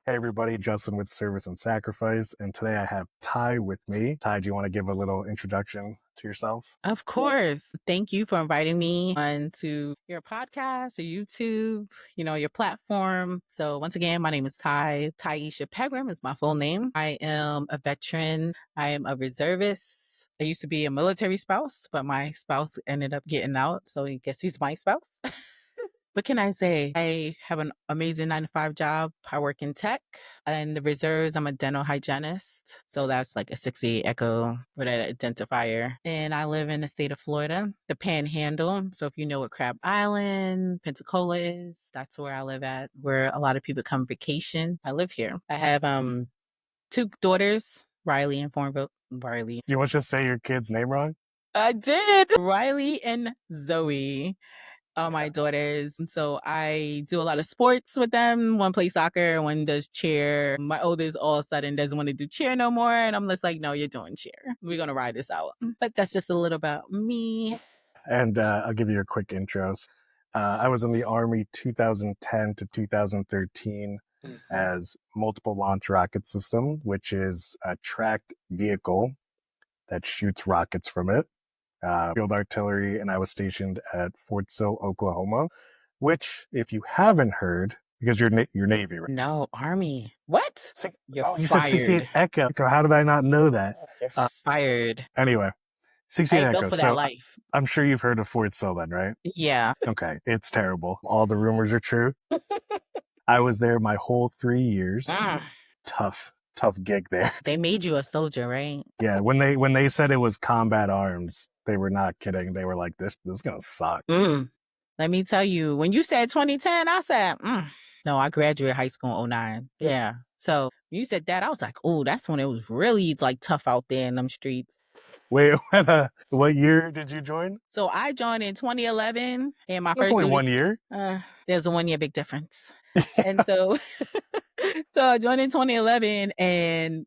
Hey everybody, Justin with Service and Sacrifice, and today I have Ty with me. Ty, do you want to give a little introduction to yourself? Of course. Thank you for inviting me onto your podcast or YouTube, your platform. So once again, my name is Tyeshia Pegram is my full name. I am a veteran. I am a reservist. I used to be a military spouse, but my spouse ended up getting out. So I guess he's my spouse. What can I say? I have an amazing 9 to 5 job. I work in tech. In the reserves, I'm a dental hygienist. So that's like a 68 echo with an identifier. And I live in the state of Florida, the Panhandle. So if you know what Crab Island, Pensacola is, that's where I live at, where a lot of people come vacation. I live here. I have 2 daughters, Riley and Thornville. Riley. You want to just say your kid's name wrong? I did. Riley and Zoe are my daughters. And so I do a lot of sports with them. One plays soccer, one does cheer. My oldest all of a sudden doesn't want to do cheer no more. And I'm just like, no, you're doing cheer. We're going to ride this out. But that's just a little about me. And I'll give you a quick intro. I was in the Army 2010 to 2013 as multiple launch rocket system, which is a tracked vehicle that shoots rockets from it. Field artillery, and I was stationed at Fort Sill, Oklahoma, which, if you haven't heard, because you're Navy, right? No, Army. What? You said 68 Echo. How did I not know that? You're fired. Anyway, 68 I Echo. built for that life. I'm sure you've heard of Fort Sill then, right? Yeah. Okay, it's terrible. All the rumors are true. I was there my whole 3 years. Tough gig there. They made you a soldier, right? Yeah, when they said it was combat arms, they were not kidding. They were like, this is gonna suck. Let me tell you, when you said 2010, I said, no, I graduated high school in 2009. Yeah. So you said that, I was like, oh, that's when it was really like tough out there in them streets. Wait, what year did you join? So I joined in 2011, and my That's first only 1 year. There's a 1 year big difference. And so I joined in 2011 and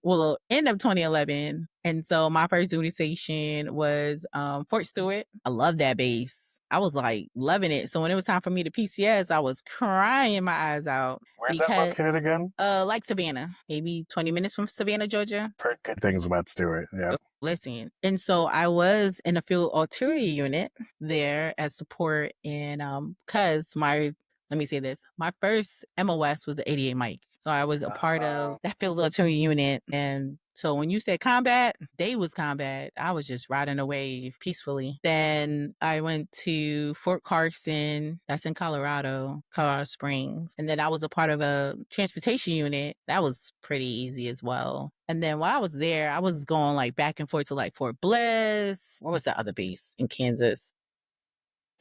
end of 2011. And so my first duty station was Fort Stewart. I love that base. I was like loving it. So when it was time for me to PCS, I was crying my eyes out. Where's that located again? Like Savannah, maybe 20 minutes from Savannah, Georgia. Heard good things about Stewart. Yeah. Listen. And so I was in a field artillery unit there as support, and because let me say this. My first MOS was the 88 Mike. So I was a part of that field artillery unit. And so when you said combat, they was combat. I was just riding away peacefully. Then I went to Fort Carson. That's in Colorado Springs. And then I was a part of a transportation unit. That was pretty easy as well. And then while I was there, I was going like back and forth to like Fort Bliss. What was that other base in Kansas?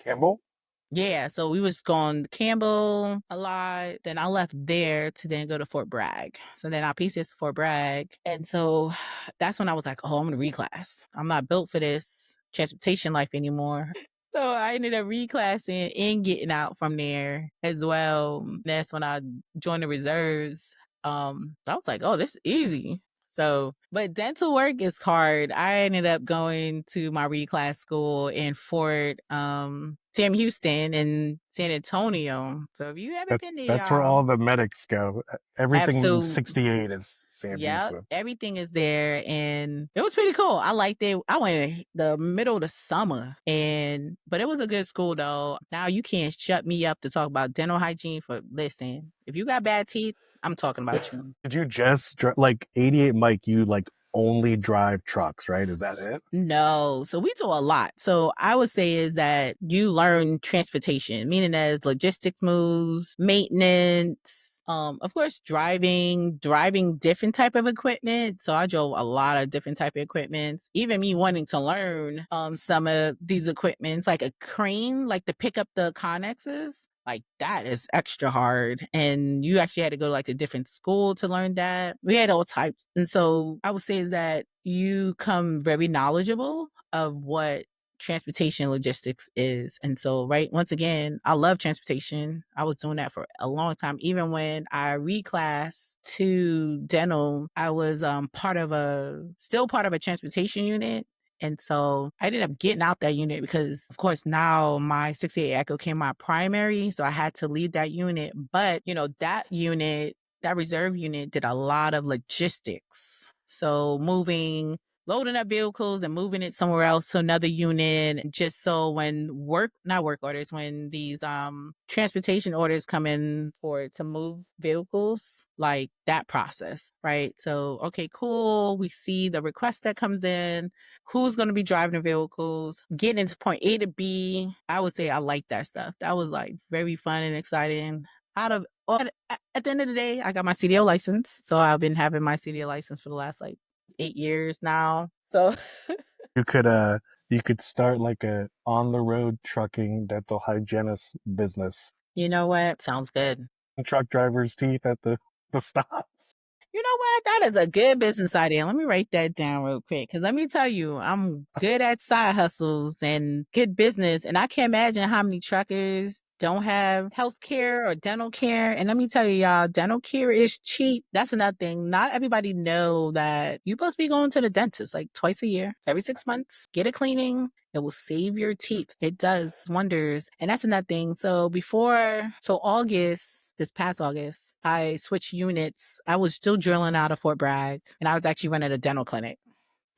Campbell? Yeah, so we was going to Campbell a lot. Then I left there to then go to Fort Bragg. So then I PCS to Fort Bragg. And so that's when I was like, oh, I'm going to reclass. I'm not built for this transportation life anymore. So I ended up reclassing and getting out from there as well. That's when I joined the reserves. I was like, oh, this is easy. So, but dental work is hard. I ended up going to my reclass school in Fort Sam Houston in San Antonio. So if you haven't been there, that's where all the medics go. Everything 68 is Sam Houston. Everything is there, and it was pretty cool. I liked it. I went in the middle of the summer, but it was a good school though. Now you can't shut me up to talk about dental hygiene. Listen, if you got bad teeth, I'm talking about you. Did you just like 88 Mike? You like only drive trucks, right? Is that it? No. So we do a lot. So I would say is that you learn transportation, meaning as logistic moves, maintenance, of course, driving different type of equipment. So I drove a lot of different type of equipments. Even me wanting to learn some of these equipments, like a crane, like to pick up the connexes. Like that is extra hard. And you actually had to go to like a different school to learn that. We had all types. And so I would say is that you come very knowledgeable of what transportation logistics is. And so, once again, I love transportation. I was doing that for a long time. Even when I reclassed to dental, I was still part of a transportation unit. And so I ended up getting out that unit because, of course, now my 68 Echo became my primary. So I had to leave that unit. But, that unit that reserve unit did a lot of logistics. So loading up vehicles and moving it somewhere else to another unit, just so when when these transportation orders come in to move vehicles, like that process, right? So, okay, cool. We see the request that comes in, who's going to be driving the vehicles, getting into point A to B. I would say I like that stuff. That was like very fun and exciting. At the end of the day, I got my CDL license. So I've been having my CDL license for the last like 8 years now. So you could start like a on the road trucking dental hygienist business. You know what? Sounds good. Truck drivers' teeth at the stops. You know what? That is a good business idea. Let me write that down real quick. Because let me tell you, I'm good at side hustles and good business. And I can't imagine how many truckers don't have health care or dental care. And let me tell you, y'all, dental care is cheap. That's another thing. Not everybody know that you're supposed to be going to the dentist like twice a year, every 6 months. Get a cleaning. It will save your teeth. It does wonders. And that's another thing. So this past August, I switched units. I was still drilling out of Fort Bragg, and I was actually running a dental clinic.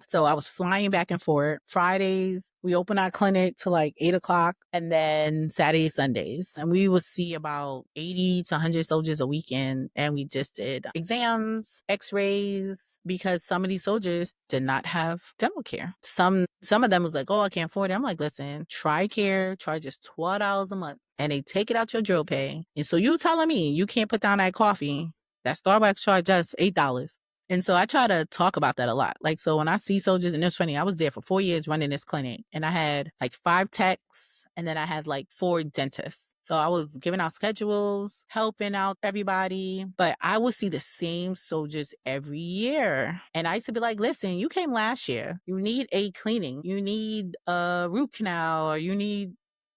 So I was flying back and forth. Fridays, we open our clinic to like 8 o'clock, and then Saturdays, Sundays. And we would see about 80 to 100 soldiers a weekend. And we just did exams, x-rays, because some of these soldiers did not have dental care. Some of them was like, oh, I can't afford it. I'm like, listen, TRICARE charges $12 a month, and they take it out your drill pay. And so you telling me you can't put down that coffee, that Starbucks charge us $8. And so I try to talk about that a lot. Like, so when I see soldiers, and it's funny, I was there for 4 years running this clinic, and I had like 5 techs, and then I had like 4 dentists. So I was giving out schedules, helping out everybody, but I would see the same soldiers every year. And I used to be like, listen, you came last year. You need a cleaning. You need a root canal, or you need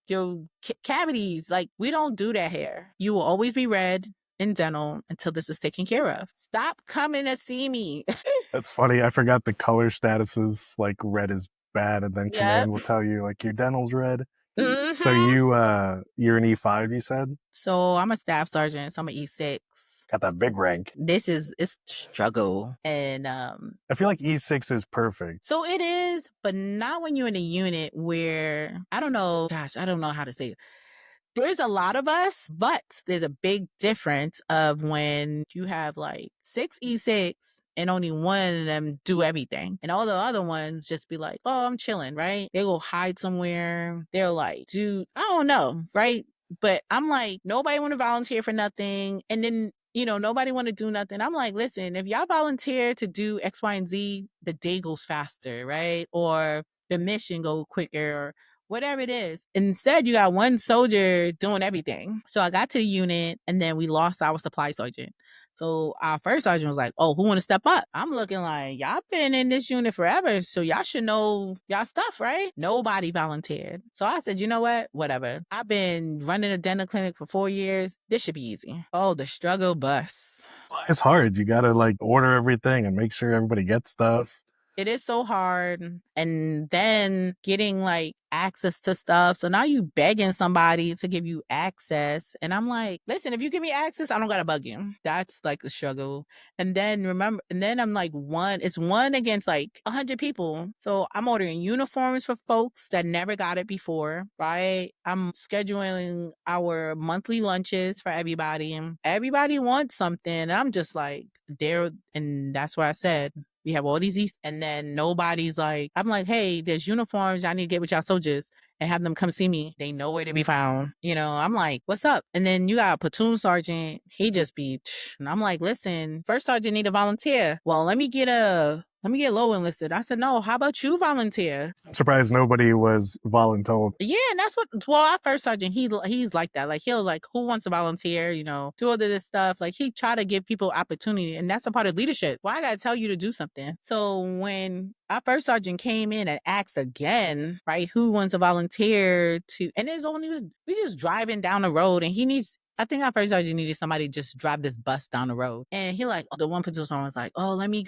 your cavities. Like, we don't do that here. You will always be red in dental until this is taken care of. Stop coming to see me. That's funny. I forgot the color statuses. Like red is bad, and then command will tell you like your dental's red. Mm-hmm. So you're an E5, you said? So I'm a staff sergeant. So I'm an E6. Got that big rank. It's struggle. And I feel like E6 is perfect. So it is, but not when you're in a unit where I don't know how to say it. There's a lot of us, but there's a big difference of when you have like 6 E6 and only one of them do everything. And all the other ones just be like, oh, I'm chilling, right? They go hide somewhere. They're like, dude, I don't know, right? But I'm like, nobody want to volunteer for nothing. And then, nobody want to do nothing. I'm like, listen, if y'all volunteer to do X, Y, and Z, the day goes faster, right? Or the mission go quicker, or whatever it is. Instead, you got one soldier doing everything. So I got to the unit, and then we lost our supply sergeant. So our first sergeant was like, oh, who want to step up? I'm looking like, y'all been in this unit forever, so y'all should know y'all stuff, right? Nobody volunteered. So I said, you know what? Whatever. I've been running a dental clinic for 4 years. This should be easy. Oh, the struggle bus. It's hard. You got to like order everything and make sure everybody gets stuff. It is so hard. And then getting like access to stuff. So now you begging somebody to give you access. And I'm like, listen, if you give me access, I don't got to bug you. That's like the struggle. And then I'm like it's one against like 100 people. So I'm ordering uniforms for folks that never got it before, right? I'm scheduling our monthly lunches for everybody. And everybody wants something. And I'm just like, and that's why I said, we have all these and then nobody's like, I'm like, hey, there's uniforms. I need to get with y'all soldiers and have them come see me. They know where to be found. I'm like, what's up? And then you got a platoon sergeant. He just be, and I'm like, listen, first sergeant need a volunteer. Well, let me get low enlisted. I said, no, how about you volunteer? I'm surprised nobody was voluntold. Yeah, and that's our first sergeant, he's like that. Like, he'll like, who wants to volunteer, do all this stuff. Like, he try to give people opportunity, and that's a part of leadership. Why I gotta tell you to do something? So when our first sergeant came in and asked again, right, who wants to volunteer and we just driving down the road, and I think our first sergeant needed somebody to just drive this bus down the road. And the one platoon sergeant was like, oh, let me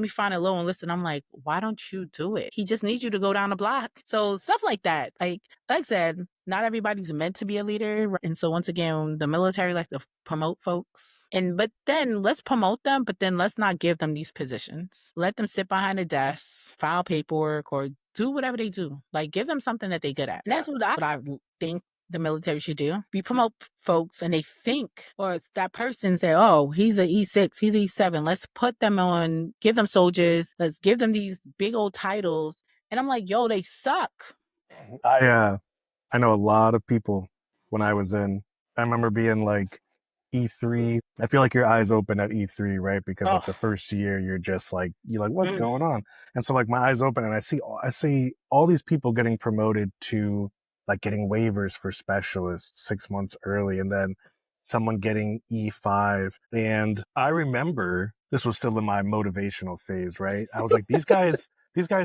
find a low enlisted. I'm like, why don't you do it? He just needs you to go down the block. So stuff like that. Like I said, not everybody's meant to be a leader. And so once again, the military likes to promote folks. But then let's promote them, but then let's not give them these positions. Let them sit behind a desk, file paperwork, or do whatever they do. Like, give them something that they're good at. And that's what I think the military should do. We promote folks and they think, or it's that person say, oh, he's an E6, he's an E7. Let's put them on, give them soldiers. Let's give them these big old titles. And I'm like, yo, they suck. I know a lot of people when I was in. I remember being like E3. I feel like your eyes open at E3, right? Because like the first year, you're like, what's going on? And so like my eyes open and I see all these people getting promoted to like getting waivers for specialists 6 months early, and then someone getting E5. And I remember this was still in my motivational phase, right? I was like, these guys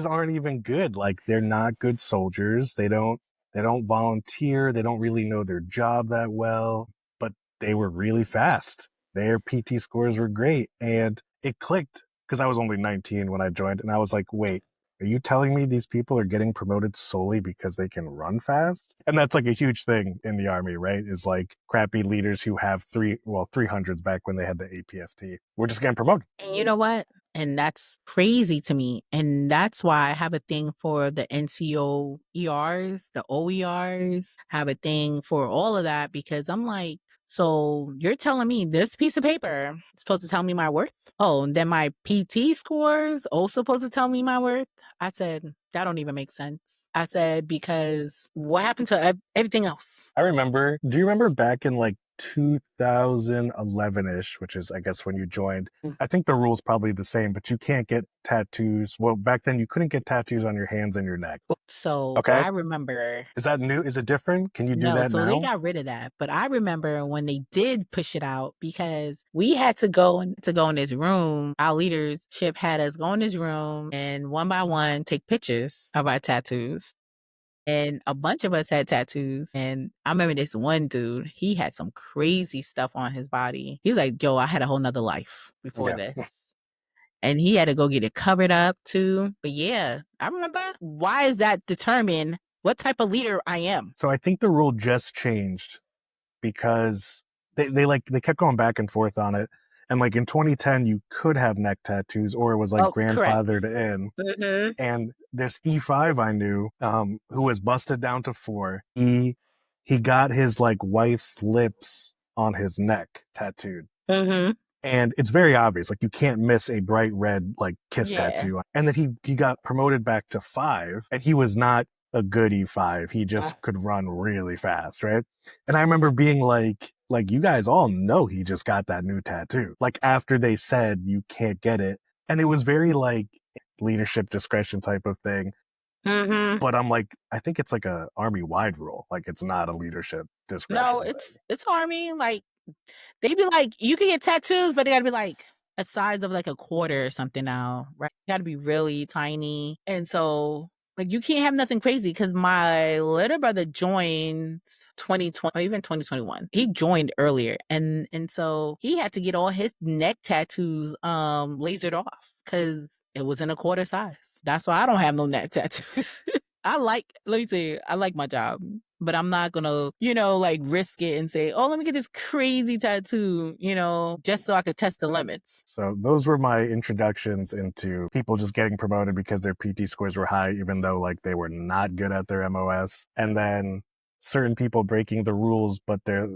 aren't even good. Like, they're not good soldiers. They don't volunteer. They don't really know their job that well, but they were really fast. Their PT scores were great. And it clicked because I was only 19 when I joined. And I was like, wait, are you telling me these people are getting promoted solely because they can run fast? And that's like a huge thing in the Army, right? Is like crappy leaders who have 300s back when they had the APFT. We're just getting promoted. And you know what? And that's crazy to me. And that's why I have a thing for the NCO ERs, the OERs, have a thing for all of that, because I'm like, so you're telling me this piece of paper is supposed to tell me my worth? Oh, and then my PT scores also supposed to tell me my worth? I said, that don't even make sense. I said, because what happened to everything else? Do you remember back in like 2011-ish, which is, I guess, when you joined? I think the rule's probably the same, but you can't get tattoos. Well, back then you couldn't get tattoos on your hands and your neck. So okay. I remember. Is that new? Is it different? Can you do that now? now? They got rid of that. But I remember when they did push it out, because we had to go in this room. Our leadership had us go in this room and one by one take pictures of our tattoos. And a bunch of us had tattoos. And I remember this one dude, he had some crazy stuff on his body. He was like, yo, I had a whole nother life before this. And he had to go get it covered up too. But yeah, I remember. Why is that determine what type of leader I am? So I think the rule just changed because they kept going back and forth on it. And like in 2010, you could have neck tattoos, or it was like grandfathered in. Mm-hmm. And this E5 I knew, who was busted down to 4, he got his like wife's lips on his neck tattooed. Mm-hmm. And it's very obvious, like you can't miss a bright red like kiss tattoo. And then he got promoted back to 5, and he was not a good E5. He just could run really fast, right? And I remember being like, you guys all know he just got that new tattoo. Like after they said you can't get it. And it was very like leadership discretion type of thing. Mm-hmm. But I'm like, I think it's like a Army-wide rule. Like it's not a leadership discretion. No, it's Army. Like they be like, you can get tattoos, but they gotta be like a size of like a quarter or something now, right? Gotta be really tiny. And so like you can't have nothing crazy, because my little brother joined 2020 or even 2021. He joined earlier, and so he had to get all his neck tattoos lasered off because it was in a quarter size. That's why I don't have no neck tattoos. let me tell you, I like my job, but I'm not gonna, like risk it and say, oh, let me get this crazy tattoo, just so I could test the limits. So those were my introductions into people just getting promoted because their PT scores were high, even though like they were not good at their MOS. And then certain people breaking the rules, but their,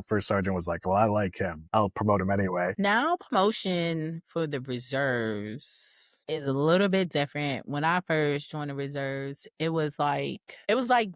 first sergeant was like, well, I like him, I'll promote him anyway. Now promotion for the reserves is a little bit different. When I first joined the reserves, it was like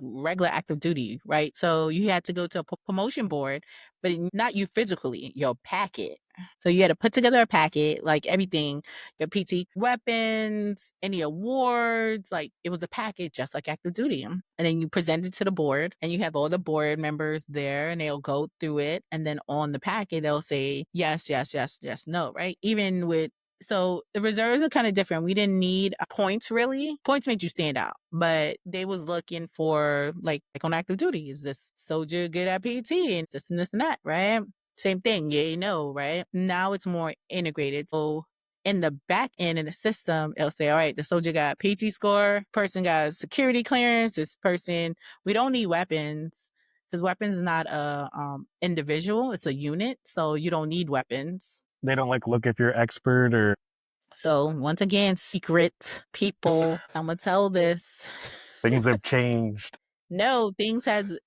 regular active duty, right? So you had to go to a promotion board, but not you physically, your packet. So you had to put together a packet, like everything, your PT, weapons, any awards, like it was a packet just like active duty. And then you present it to the board, and you have all the board members there, and they'll go through it. And then on the packet, they'll say yes, yes, yes, yes, no, right? Even with So the reserves are kind of different. We didn't need points, really. Points made you stand out, but they was looking for like on active duty. Is this soldier good at PT and this and that, right? Same thing. Yeah, no, right? Now it's more integrated. So in the back end in the system, it'll say, all right, the soldier got PT score, person got security clearance, this person, we don't need weapons because weapons is not a individual, it's a unit. So you don't need weapons. They don't like look if you're expert or. So once again, secret people, I'm gonna tell this. Things have changed. No,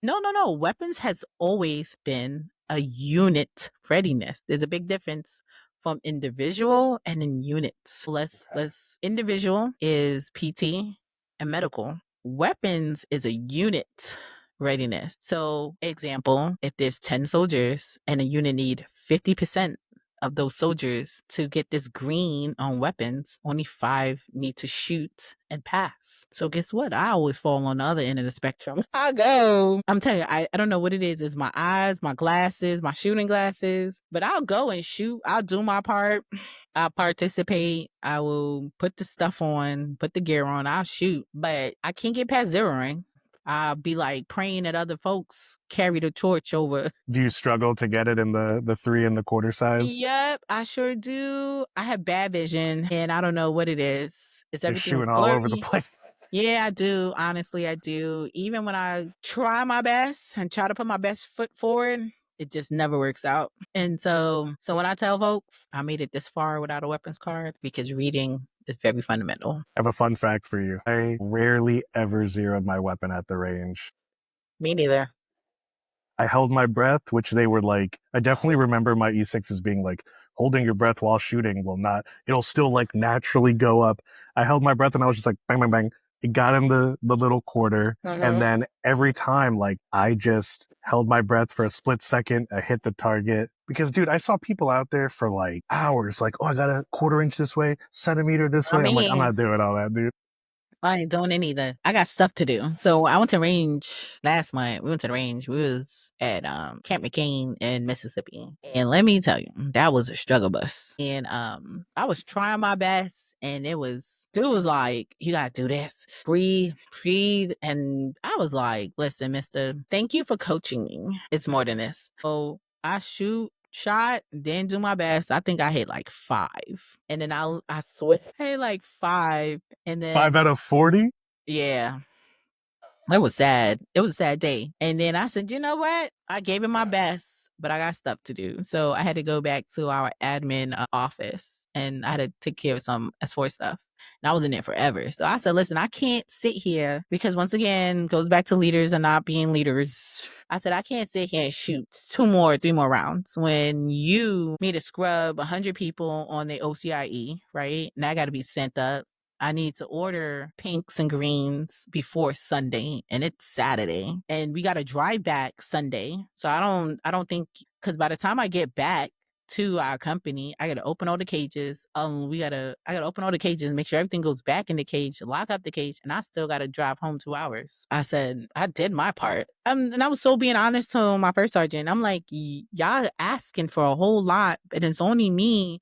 no. Weapons has always been a unit readiness. There's a big difference from individual and in units. Let's individual is PT and medical. Weapons is a unit readiness. So example, if there's 10 soldiers and a unit need 50% of those soldiers to get this green on weapons, only 5 need to shoot and pass. So guess what? I always fall on the other end of the spectrum. I go. I'm telling you, I don't know what it is. It's my eyes, my glasses, my shooting glasses. But I'll go and shoot. I'll do my part. I'll participate. I will put the stuff on, put the gear on. I'll shoot. But I can't get past zeroing. I'll be like praying that other folks carry the torch over. Do you struggle to get it in the 3 1/4 size? Yep, I sure do. I have bad vision and I don't know what it is. It's You're everything shooting all over the place. Yeah, I do. Honestly, I do. Even when I try my best and try to put my best foot forward, it just never works out. And so when I tell folks I made it this far without a weapons card, because reading is very fundamental. I have a fun fact for you. I rarely ever zeroed my weapon at the range. Me neither. I held my breath, which they were like, I definitely remember my E6s being like, holding your breath while shooting will not, it'll still like naturally go up. I held my breath and I was just like, bang, bang, bang. It got in the little quarter. And then every time, like, I just held my breath for a split second. I hit the target. Because, dude, I saw people out there for like hours, like, oh, I got a 1/4 inch this way, centimeter this way. I'm like, I'm not doing all that, dude. I ain't doing any of that. I got stuff to do. So I went to range last month. We went to the range. We was at Camp McCain in Mississippi. And let me tell you, that was a struggle bus. And I was trying my best and dude was like, you gotta do this. Breathe. And I was like, listen, mister, thank you for coaching me. It's more than this. So I shot, didn't do my best. I think I hit like 5. And then I swear I hit like 5. And then 5 out of 40? Yeah. It was sad. It was a sad day. And then I said, you know what? I gave it my best, but I got stuff to do. So I had to go back to our admin office and I had to take care of some S4 stuff. And I was in it forever. So I said, listen, I can't sit here because once again, goes back to leaders and not being leaders. I said, I can't sit here and shoot 3 more rounds when you made to scrub 100 people on the OCIE, right? And that got to be sent up. I need to order pinks and greens before Sunday, and it's Saturday, and we got to drive back Sunday. So I don't think, because by the time I get back to our company, I got to open all the cages. I got to open all the cages, make sure everything goes back in the cage, lock up the cage, and I still got to drive home 2 hours. I said, I did my part. And I was so being honest to my first sergeant. I'm like, y'all asking for a whole lot, but it's only me.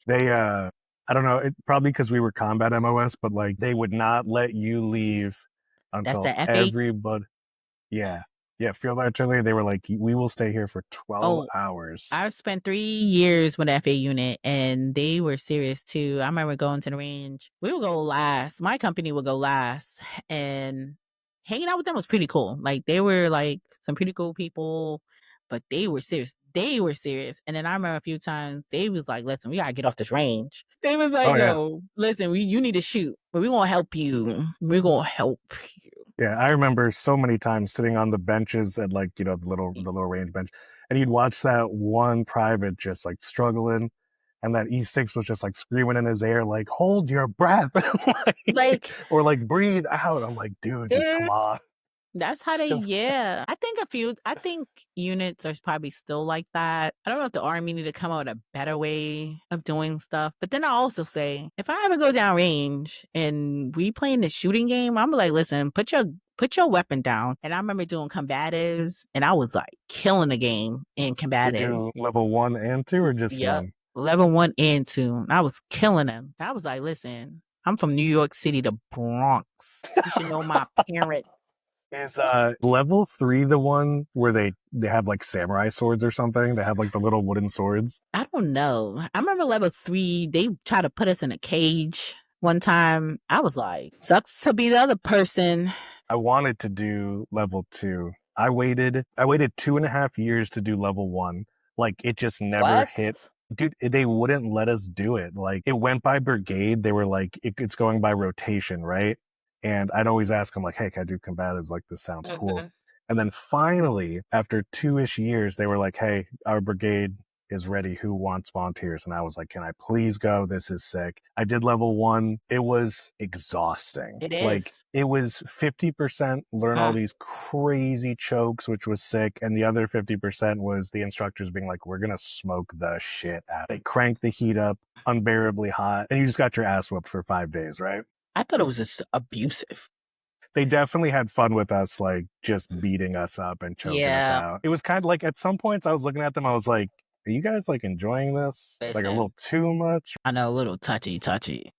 I don't know, probably because we were combat MOS, but like they would not let you leave until everybody. Yeah. Field artillery, they were like, we will stay here for 12 hours. I've spent 3 years with the FA unit and they were serious too. I remember going to the range. We would go last. My company would go last, and hanging out with them was pretty cool. Like they were like some pretty cool people, but they were serious. And then I remember a few times they was like, listen, we gotta get off this range. They was like, yo, listen, you need to shoot, but we're gonna help you. We're gonna help you. Yeah, I remember so many times sitting on the benches at like, the little range bench, and you'd watch that one private just like struggling, and that E6 was just like screaming in his ear, like, hold your breath. or like breathe out. I'm like, dude, just come on. That's how they, I think units are probably still like that. I don't know if the Army need to come out with a better way of doing stuff. But then I also say, if I ever go down range and we playing the shooting game, I'm like, listen, put your weapon down. And I remember doing combatives and I was like killing the game in combatives. Did you do level 1 and 2 or just 1? Level 1 and 2. And I was killing them. I was like, listen, I'm from New York City, the Bronx. You should know my parents. Is level 3 the one where they have like samurai swords or something? They have like the little wooden swords. I don't know. I remember level 3, they tried to put us in a cage one time. I was like, sucks to be the other person. I wanted to do level 2. I waited 2.5 years to do level 1. Like it just never What? hit. Dude, they wouldn't let us do it. Like it went by brigade. They were like, it's going by rotation, right? And I'd always ask them like, hey, can I do combatives? Like this sounds cool. And then finally, after 2-ish years, they were like, hey, our brigade is ready. Who wants volunteers? And I was like, can I please go? This is sick. I did level 1. It was exhausting. It Like is. it was 50% learn all these crazy chokes, which was sick. And the other 50% was the instructors being like, we're going to smoke the shit out. They cranked the heat up unbearably hot and you just got your ass whooped for 5 days, right? I thought it was just abusive. They definitely had fun with us, like just beating us up and choking us out. It was kind of like at some points I was looking at them, I was like, are you guys like enjoying this? Listen, like a little too much? I know, a little touchy.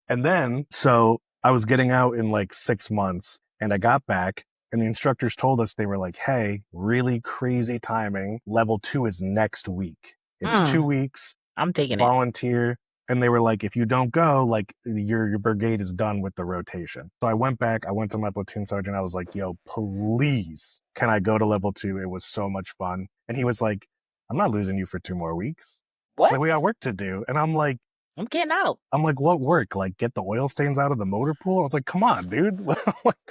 And then, so I was getting out in like 6 months and I got back and the instructors told us, they were like, hey, really crazy timing. Level 2 is next week. It's 2 weeks. I'm taking volunteer. And they were like, if you don't go, like your brigade is done with the rotation. So I went back, I went to my platoon sergeant. I was like, yo, please, can I go to level 2? It was so much fun. And he was like, I'm not losing you for 2 more weeks. What? Like, we got work to do. And I'm like, I'm getting out. I'm like, what work? Like, get the oil stains out of the motor pool? I was like, come on, dude. Like,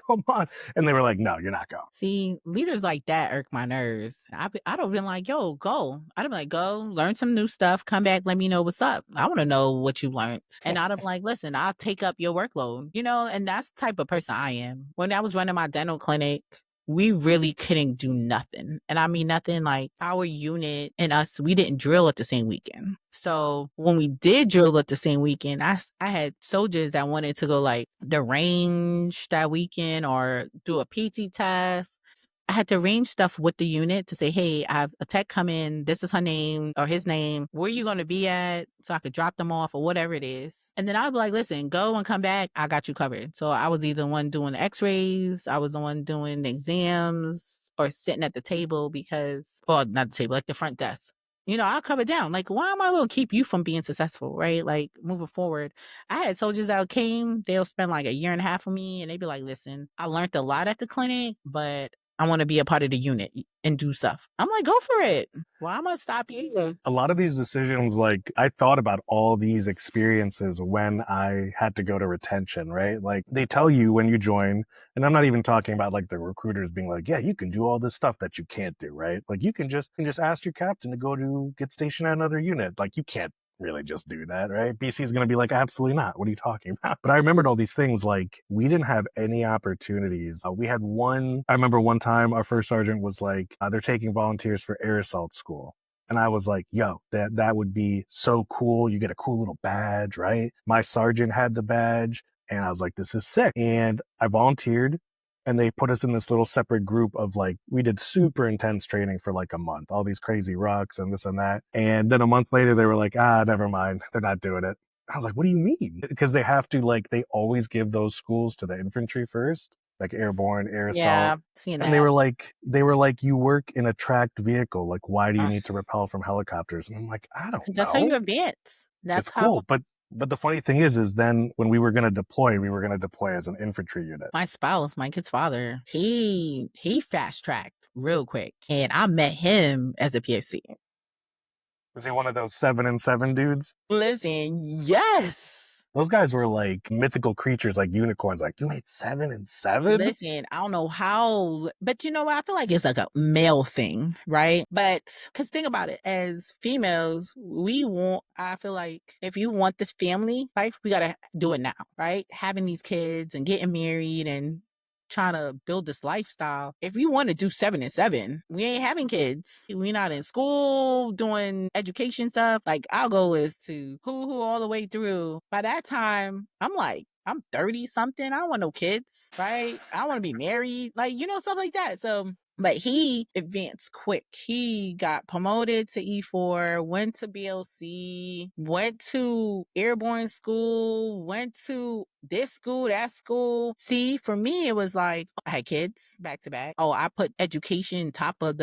come on. And they were like, no, you're not going. See, leaders like that irk my nerves. I'd have been like, yo, go. I'd have been like, go, learn some new stuff, come back, let me know what's up. I want to know what you learned. And I'd have been like, listen, I'll take up your workload. You know, and that's the type of person I am. When I was running my dental clinic, we really couldn't do nothing. And I mean nothing, like our unit and us, we didn't drill at the same weekend. So when we did drill at the same weekend, I had soldiers that wanted to go like the range that weekend or do a PT test. I had to arrange stuff with the unit to say, hey, I have a tech come in. This is her name or his name. Where are you going to be at? So I could drop them off or whatever it is. And then I'd be like, listen, go and come back. I got you covered. So I was either the one doing the x-rays. I was the one doing the exams or sitting at the table because, well, not the table, like the front desk. You know, I'll cover down. Like, why am I going to keep you from being successful, right? Like, moving forward. I had soldiers that came, they'll spend like a year and a half with me, and they'd be like, listen, I learned a lot at the clinic, but I want to be a part of the unit and do stuff. I'm like, go for it. Why am I stop you? A lot of these decisions, like I thought about all these experiences when I had to go to retention, right? Like they tell you when you join, and I'm not even talking about like the recruiters being like, yeah, you can do all this stuff that you can't do, right? Like you can just ask your captain to go to get stationed at another unit. Like you can't really just do that, right? BC is going to be like, absolutely not. What are you talking about? But I remembered all these things. Like we didn't have any opportunities. We had one, I remember one time our first sergeant was like, they're taking volunteers for air assault school. And I was like, yo, that would be so cool. You get a cool little badge, right? My sergeant had the badge and I was like, this is sick. And I volunteered and they put us in this little separate group of like, we did super intense training for like a month, all these crazy rucks and this and that. And then a month later, they were like, never mind. They're not doing it. I was like, what do you mean? Because they have to like, they always give those schools to the infantry first, like airborne, air assault. Yeah, seeing that. And they were like, you work in a tracked vehicle. Like, why do you need to repel from helicopters? And I'm like, I don't know. That's how you advance. That's it's cool. But the funny thing is then when we were going to deploy, we were going to deploy as an infantry unit. My spouse, my kid's father, he fast tracked real quick. And I met him as a PFC. Was he one of those 7 and 7 dudes? Listen, yes. Those guys were like mythical creatures, like unicorns. Like, you made 7 and 7? Listen, I don't know how, but you know what? I feel like it's like a male thing, right? But because think about it, as females, I feel like if you want this family life, we got to do it now, right? Having these kids and getting married and trying to build this lifestyle. If you want to do 7 and 7, we ain't having kids. We're not in school doing education stuff. Like our goal is to hoo all the way through. By that time, I'm 30 something. I don't want no kids, right? I want to be married, like, you know, stuff like that. So But he advanced quick. He got promoted to E4, went to BLC, went to airborne school, went to this school, that school. See, for me, it was like, I had kids back to back. Oh, I put education top of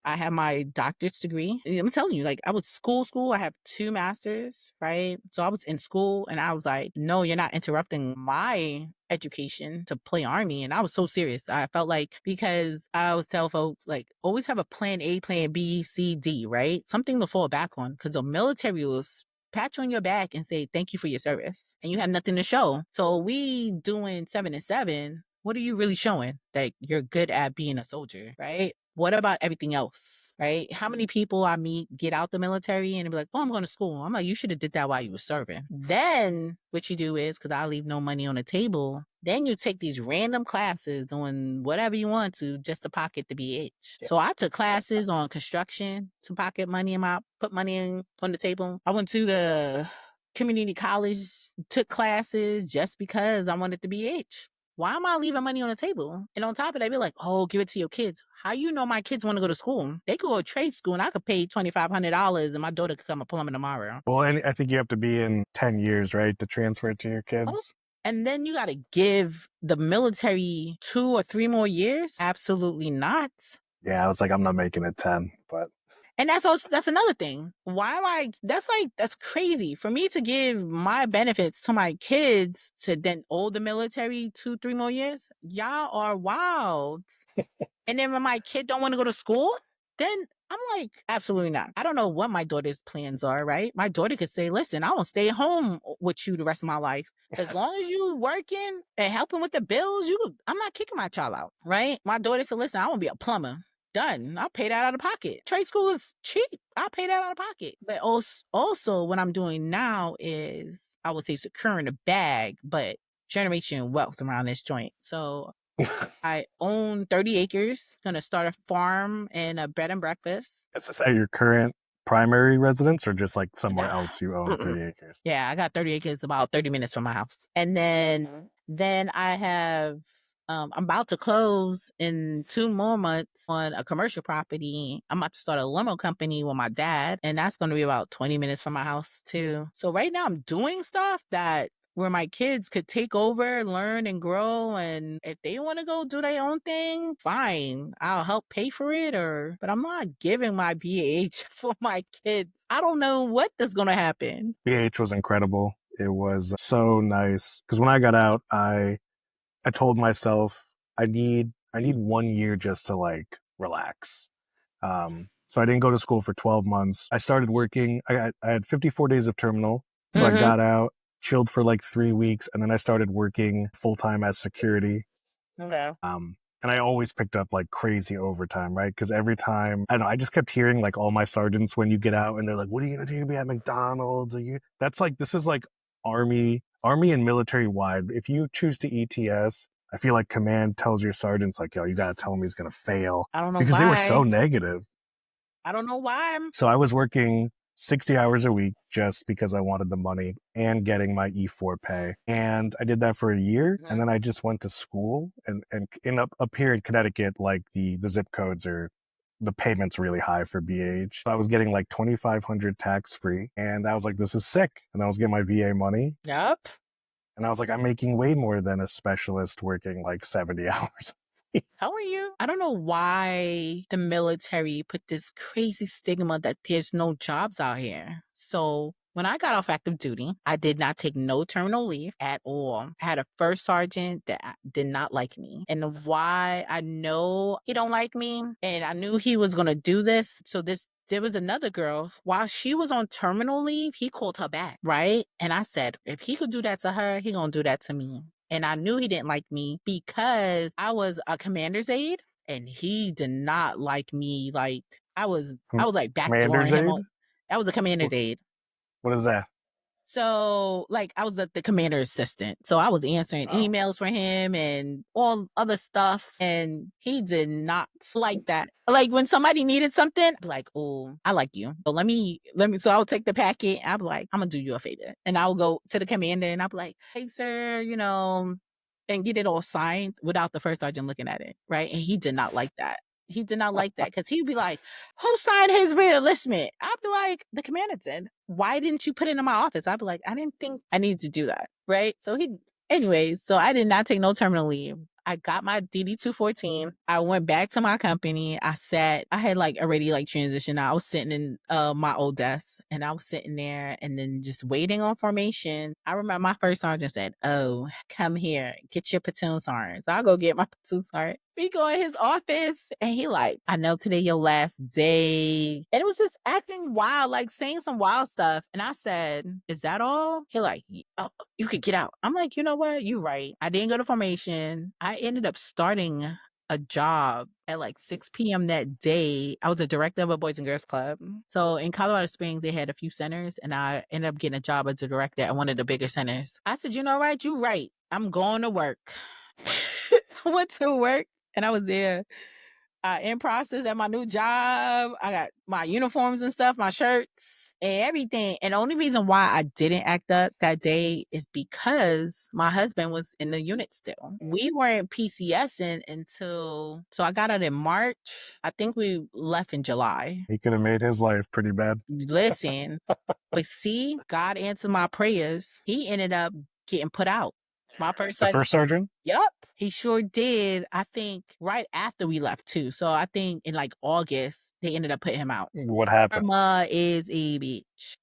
I have my doctorate degree. I'm telling you, like, I was school. I have 2 masters, right? So I was in school and I was like, no, you're not interrupting my education to play Army. And I was so serious. I felt like, because I always tell folks, like, always have a plan A, plan B, C, D, right? Something to fall back on, because the military will pat you on your back and say thank you for your service, and you have nothing to show. So we doing 7 and 7. What are you really showing? That you're good at being a soldier, right? What about everything else, right? How many people I meet get out the military and be like, oh, I'm going to school. I'm like, you should have did that while you were serving. Then what you do is, because I leave no money on the table, then you take these random classes doing whatever you want to just to pocket the BH. Yeah. So I took classes on construction to pocket money put money on the table. I went to the community college, took classes just because I wanted the BH. Why am I leaving money on the table? And on top of that, be like, oh, give it to your kids. How you know my kids want to go to school? They could go to trade school and I could pay $2,500 and my daughter could come a plumber tomorrow. Well, and I think you have to be in 10 years, right, to transfer it to your kids. Oh. And then you got to give the military 2 or 3 more years? Absolutely not. Yeah, I was like, I'm not making it 10, but. And that's another thing. Why am I, that's crazy for me to give my benefits to my kids to then owe the military 2, 3 more years. Y'all are wild. And then when my kid don't want to go to school, then I'm like, absolutely not. I don't know what my daughter's plans are, right? My daughter could say, listen, I won't stay home with you the rest of my life. As long as you working and helping with the bills, I'm not kicking my child out, right? My daughter said, listen, I want to be a plumber. Done. I'll pay that out of pocket. Trade school is cheap. I'll pay that out of pocket. But also what I'm doing now is, I would say, securing a bag, but generation wealth around this joint. So I own 30 acres, gonna start a farm and a bed and breakfast. Is this at your current primary residence or just like somewhere else you own 30 acres? Yeah, I got 30 acres about 30 minutes from my house. And then I have, I'm about to close in 2 more months on a commercial property. I'm about to start a limo company with my dad, and that's going to be about 20 minutes from my house too. So right now I'm doing stuff that where my kids could take over, learn and grow. And if they want to go do their own thing, fine. I'll help pay for it, but I'm not giving my BH for my kids. I don't know what is going to happen. BH was incredible. It was so nice. Because when I got out, I told myself I need 1 year just to like relax. So I didn't go to school for 12 months. I started working. I had 54 days of terminal. So I got out, chilled for like 3 weeks, and then I started working full-time as security. Okay. And I always picked up like crazy overtime, right? Because every time, I don't know, I just kept hearing like all my sergeants when you get out and they're like, what are you going to do? Be at McDonald's? That's like, this is like Army and military wide. If you choose to ETS, I feel like command tells your sergeants like, yo, you got to tell him he's going to fail. I don't know because why. They were so negative. I don't know why. So I was working 60 hours a week just because I wanted the money and getting my E4 pay. And I did that for a year. And then I just went to school and up here in Connecticut, like the zip codes are, the payment's really high for BH. So I was getting like $2,500 tax free. And I was like, this is sick. And I was getting my VA money. Yep. And I was like, I'm making way more than a specialist working like 70 hours. How are you? I don't know why the military put this crazy stigma that there's no jobs out here. So when I got off active duty, I did not take no terminal leave at all. I had a first sergeant that did not like me. And why I know he don't like me, and I knew he was going to do this. So there was another girl, while she was on terminal leave, he called her back, right? And I said, if he could do that to her, he gonna do that to me. And I knew he didn't like me because I was a commander's aide, and he did not like me. Like I was like backdooring him. I was a commander's aide. What is that? So, like, I was the commander assistant. So I was answering emails for him and all other stuff. And he did not like that. Like, when somebody needed something, I'd be like, oh, I like you. So let me, so I'll take the packet. I'll be like, I'm going to do you a favor. And I'll go to the commander and I'll be like, hey, sir, and get it all signed without the first sergeant looking at it. Right. And he did not like that. He did not like that because he'd be like, who signed his reenlistment? I'd be like, the commander did. Why didn't you put it in my office? I'd be like, I didn't think I needed to do that. Right. So anyways, so I did not take no terminal leave. I got my DD-214. I went back to my company. I had like already like transitioned. I was sitting in my old desk and I was sitting there and then just waiting on formation. I remember my first sergeant said, oh, come here, get your platoon sergeant. So I'll go get my platoon sergeant. We go in his office and he like, I know today your last day. And it was just acting wild, like saying some wild stuff. And I said, is that all? He like, oh, you could get out. I'm like, you know what? You right. I didn't go to formation. I ended up starting a job at like 6 p.m. that day. I was a director of a Boys and Girls Club. So in Colorado Springs, they had a few centers and I ended up getting a job as a director at one of the bigger centers. I said, you know what? You right. I'm going to work. I went to work and I was there in process at my new job. I got my uniforms and stuff, my shirts and everything. And the only reason why I didn't act up that day is because my husband was in the unit still. We weren't PCSing until, so I got out in March. I think we left in July. He could have made his life pretty bad. Listen, but see, God answered my prayers. He ended up getting put out. My first sergeant. The first sergeant? Yep. He sure did. I think right after we left too. So I think in like August, they ended up putting him out. What happened? Mama is a bitch.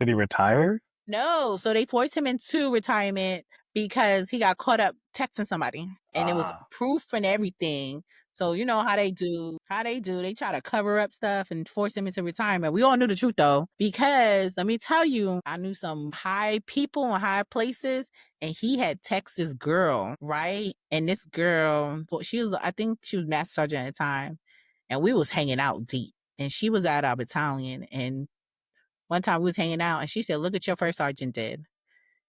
Did he retire? No. So they forced him into retirement because he got caught up texting somebody and it was proof and everything. So you know how they do. They try to cover up stuff and force him into retirement. We all knew the truth though, because let me tell you, I knew some high people in high places and he had texted this girl, right? And this girl, I think she was master sergeant at the time and we was hanging out deep and she was at our battalion. And one time we was hanging out and she said, look what your first sergeant did.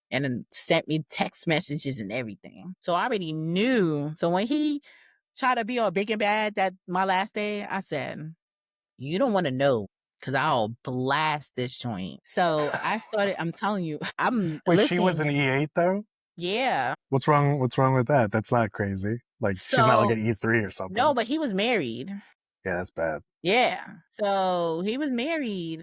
And then sent me text messages and everything. So I already knew. So when he tried to be all big and bad that my last day, I said, you don't want to know because I'll blast this joint. So I started, I'm telling you, Wait, she was an E8 though? Yeah. What's wrong with that? That's not crazy. Like she's not like an E3 or something. No, but he was married. Yeah, that's bad. Yeah. So he was married.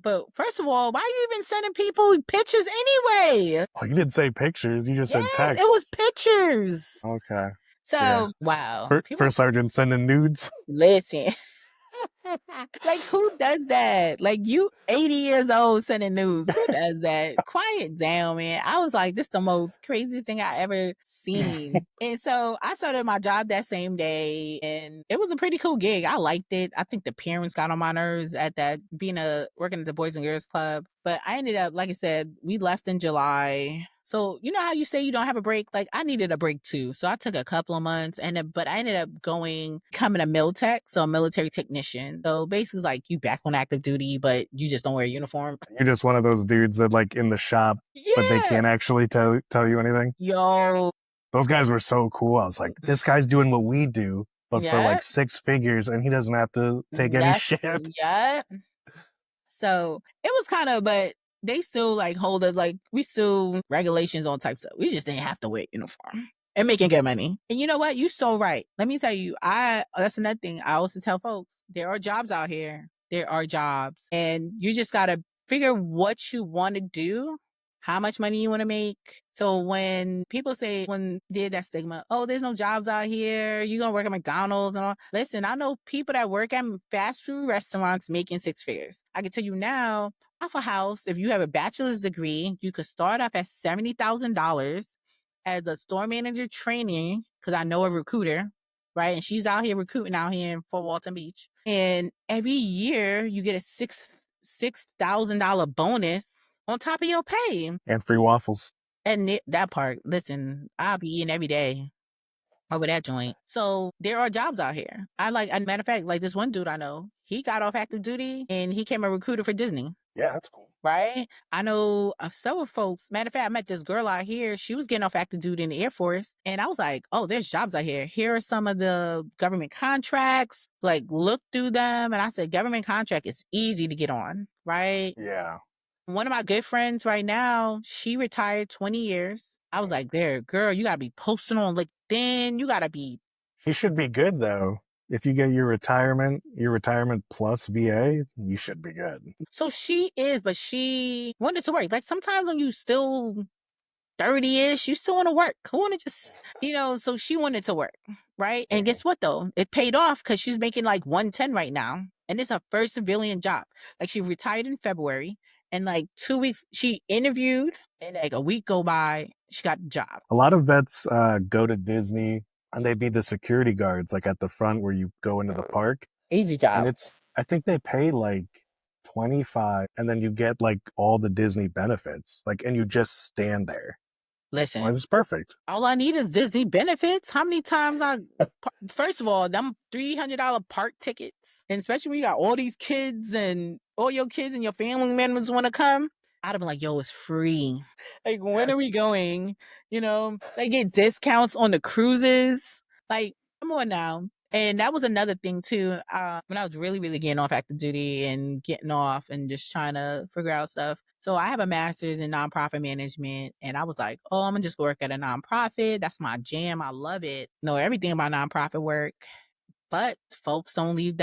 But first of all, why are you even sending people pictures anyway? Oh, you didn't say pictures. You just said text. It was pictures. Okay. So, yeah. Wow. First sergeant sending nudes? Listen. Like, who does that? Like, you 80 years old sending news. Who does that? Quiet down, man. I was like, this the most crazy thing I ever seen. And so I started my job that same day and it was a pretty cool gig. I liked it. I think the parents got on my nerves at that, working at the Boys and Girls Club. But I ended up, like I said, we left in July. So you know how you say you don't have a break? Like I needed a break too. So I took a couple of months but I ended up becoming a MilTech, so a military technician. So basically like you back on active duty, but you just don't wear a uniform. You're just one of those dudes that like in the shop, but they can't actually tell you anything. Yo. Those guys were so cool. I was like, this guy's doing what we do, but for like 6 figures and he doesn't have to take any shit. Yeah. So it was but they still like hold us, like we still regulations on types of, we just didn't have to wear uniform and making good money. And you know what? You're so right. Let me tell you, that's another thing I also tell folks, there are jobs out here. There are jobs and you just got to figure what you want to do, how much money you want to make. So when people say, when there's that stigma, oh, there's no jobs out here, you're going to work at McDonald's and all. Listen, I know people that work at fast food restaurants making 6 figures. I can tell you now, off a house, if you have a bachelor's degree, you could start off at $70,000 as a store manager training, because I know a recruiter, right? And she's out here recruiting out here in Fort Walton Beach. And every year you get a $6,000 bonus on top of your pay. And free waffles. And that part, listen, I'll be eating every day over that joint. So there are jobs out here. Matter of fact, like this one dude I know, he got off active duty and he became a recruiter for Disney. Yeah, that's cool. Right? I know several folks. Matter of fact, I met this girl out here. She was getting off active duty in the Air Force. And I was like, oh, there's jobs out here. Here are some of the government contracts. Like, look through them. And I said, government contract is easy to get on. Right? Yeah. One of my good friends right now, she retired 20 years. I was like, there, girl, you got to be posting on LinkedIn. You got to be. She should be good, though. If you get your retirement plus VA, you should be good. So she is, but she wanted to work. Like sometimes when you still 30-ish, you still want to work. Who want to just, so she wanted to work, right? And guess what though? It paid off because she's making like 110 right now. And it's her first civilian job. Like she retired in February and like 2 weeks, she interviewed and like a week go by, she got the job. A lot of vets go to Disney and they be the security guards, like at the front where you go into the park. Easy job. And I think they pay like 25 and then you get like all the Disney benefits, like, and you just stand there. Listen, it's perfect. All I need is Disney benefits. How many times first of all, them $300 park tickets, and especially when you got all these kids and all your kids and your family members want to come, I'd have been like, yo, it's free. Like, when are we going? They get discounts on the cruises. Like, come on now. And that was another thing too. When I was really, really getting off active duty and getting off and just trying to figure out stuff. So I have a master's in nonprofit management, and I was like, oh, I'm gonna just work at a nonprofit. That's my jam. I love it. Know everything about nonprofit work. But folks don't leave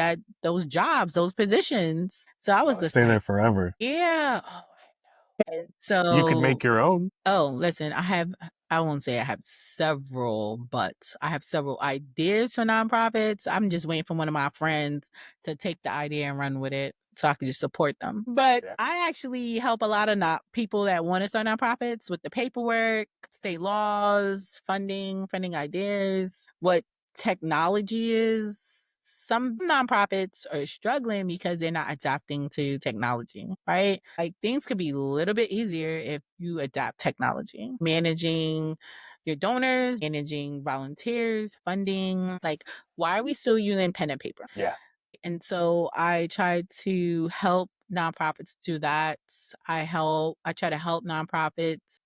those jobs, those positions. So I was just stay there forever. Yeah. Oh, I know. And so you could make your own. Oh, listen, I won't say I have several, but I have several ideas for nonprofits. I'm just waiting for one of my friends to take the idea and run with it so I can just support them. But I actually help a lot of people that want to start nonprofits with the paperwork, state laws, funding ideas, what technology is. Some nonprofits are struggling because they're not adapting to technology, right? Like things could be a little bit easier if you adapt technology. Managing your donors, managing volunteers, funding. Like, why are we still using pen and paper? Yeah. And so I try to help nonprofits do that. I try to help nonprofits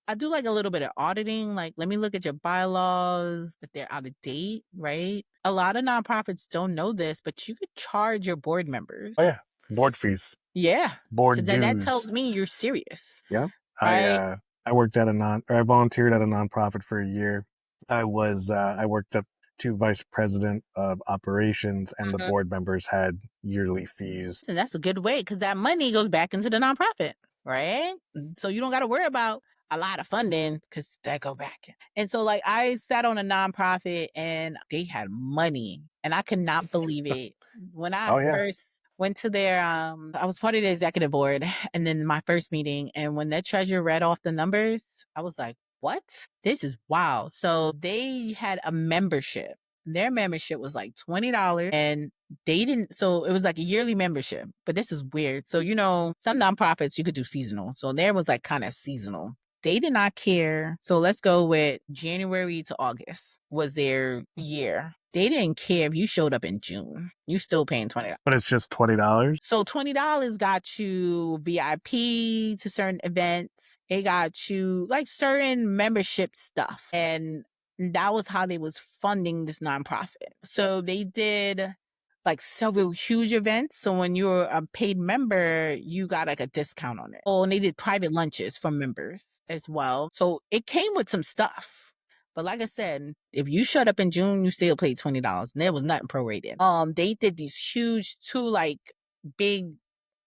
I do like a little bit of auditing. Like, let me look at your bylaws if they're out of date, right? A lot of nonprofits don't know this, but you could charge your board members. Oh yeah, board fees. Yeah, board dues. That tells me you're serious. Yeah, right? I worked at I volunteered at a nonprofit for a year. I worked up to vice president of operations, and the board members had yearly fees. And that's a good way because that money goes back into the nonprofit, right? So you don't got to worry about a lot of funding because that go back. And so like I sat on a nonprofit and they had money and I could not believe it. When I first went to their, I was part of the executive board and then my first meeting, and when that treasurer read off the numbers, I was like, what? This is wow. So they had a membership. Their membership was like $20 and so it was like a yearly membership, but this is weird. So, some nonprofits you could do seasonal. So there was like kind of seasonal. They did not care. So let's go with January to August was their year. They didn't care if you showed up in June. You still paying $20. But it's just $20. So $20 got you VIP to certain events. It got you like certain membership stuff. And that was how they was funding this nonprofit. So they did like several huge events. So when you're a paid member, you got like a discount on it. Oh, and they did private lunches for members as well. So it came with some stuff. But like I said, if you showed up in June, you still paid $20 and there was nothing prorated. They did these huge like big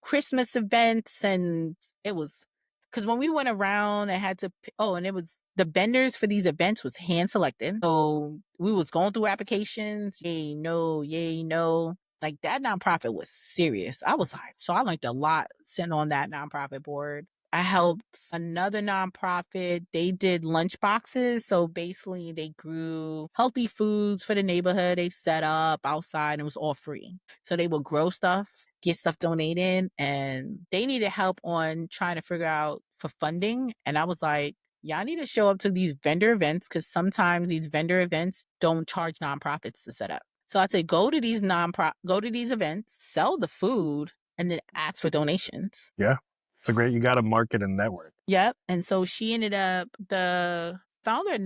Christmas events, and it was because when we went around, I had to, and it was the vendors for these events was hand selected. So we was going through applications. Yay, no. Like that nonprofit was serious. I was like, so I learned a lot sitting on that nonprofit board. I helped another nonprofit. They did lunch boxes. So basically they grew healthy foods for the neighborhood. They set up outside and it was all free. So they would grow stuff, get stuff donated, and they needed help on trying to figure out for funding. And I was like, y'all need to show up to these vendor events because sometimes these vendor events don't charge nonprofits to set up. So I said, go to these events, sell the food, and then ask for donations. Yeah. It's you got to market and network. Yep. And so she ended up, the founder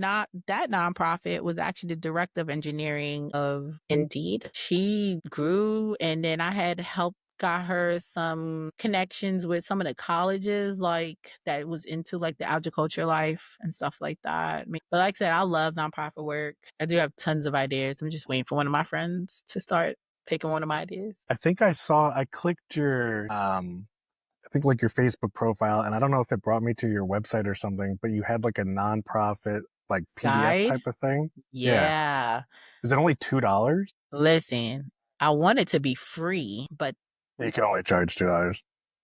that nonprofit was actually the director of engineering of Indeed. She grew, and then I had helped got her some connections with some of the colleges like that was into like the agriculture life and stuff like that. But like I said, I love nonprofit work. I do have tons of ideas. I'm just waiting for one of my friends to start taking one of my ideas. I think I clicked your I think like your Facebook profile, and I don't know if it brought me to your website or something, but you had like a nonprofit like PDF Guide? type of thing. Yeah. Yeah. Is it only $2? Listen, I want it to be free, but You can only charge $2.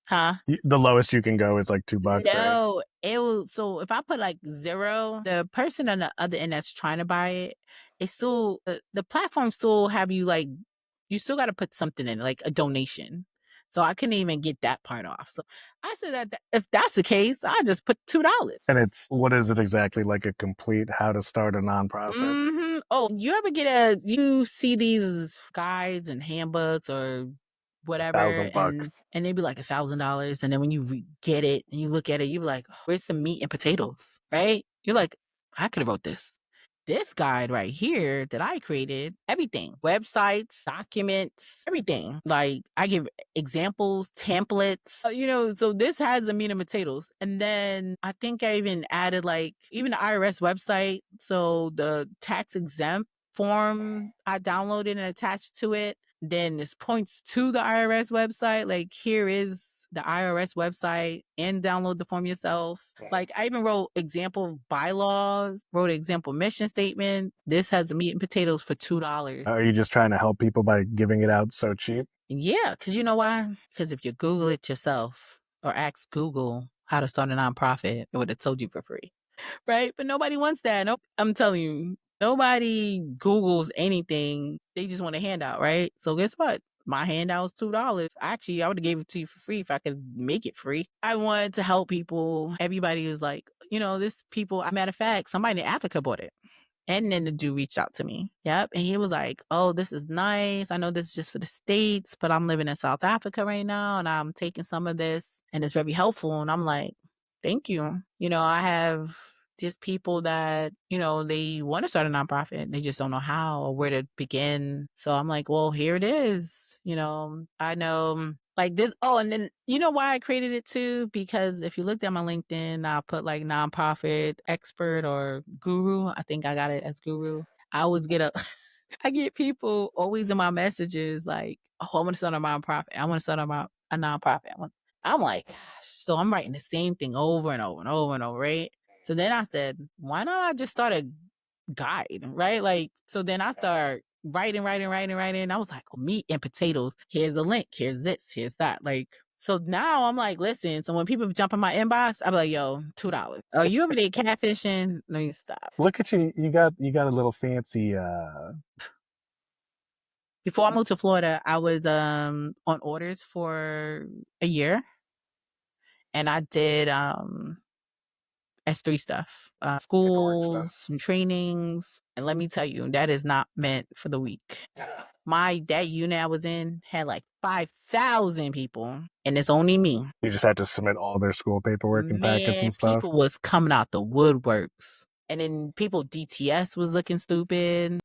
huh? The lowest you can go is like $2, right? No, it will. So if I put like 0, the person on the other end that's trying to buy it, it's still the platform still have you like you still got to put something in like a donation. So I couldn't even get that part off. So I said that if that's the case, I just put $2. And what is it exactly, like a complete how to start a nonprofit? Oh, you see these guides and handbooks or whatever, $1,000. and they'd be like $1,000, and then when you get it and you look at it, you be like, "Where's some meat and potatoes?" Right? You're like, "I could have wrote this." This guide right here that I created, everything, websites, documents, everything. Like I give examples, templates, so this has the meat and potatoes. And then I think I even added like even the IRS website. So the tax exempt form I downloaded and attached to it. Then this points to the IRS website. Like here is the IRS website and download the form yourself. Like I even wrote example bylaws, wrote an example mission statement. This has the meat and potatoes for $2. Are you just trying to help people by giving it out so cheap? Yeah, because you know why? Because if you Google it yourself or ask Google how to start a nonprofit, it would have told you for free. Right? But nobody wants that. Nope. I'm telling you, nobody Googles anything. They just want a handout, right? So guess what? My handout was $2. Actually, I would have gave it to you for free if I could make it free. I wanted to help people. Everybody was like, this people, matter of fact, somebody in Africa bought it. And then the dude reached out to me. Yep. And he was like, "Oh, this is nice. I know this is just for the States, but I'm living in South Africa right now and I'm taking some of this and it's very helpful." And I'm like, "Thank you." I have just people that, they want to start a nonprofit. They just don't know how or where to begin. So I'm like, well, here it is. I know like this. Oh, and then you know why I created it too? Because if you looked at my LinkedIn, I'll put like nonprofit expert or guru. I think I got it as guru. I always I get people always in my messages like, "Oh, I want to start a nonprofit. I want to start a nonprofit." I'm like, gosh. So I'm writing the same thing over and over and over and over, right? So then I said, why not I just start a guide, right? Like, so then I start writing. I was like, oh, meat and potatoes. Here's the link. Here's this. Here's that. Like, so now I'm like, listen. So when people jump in my inbox, I'll be like, yo, $2. Oh, you over there catfishing? Let me stop. Look at you. You got a little fancy. Before I moved to Florida, I was on orders for a year, and I did S3 stuff, Paperwork stuff. schools and trainings. And let me tell you, that is not meant for the weak. That unit I was in had like 5,000 people, and it's only me. You just had to submit all their school paperwork and packets Man, and stuff. people was coming out the woodworks. And then DTS was looking stupid.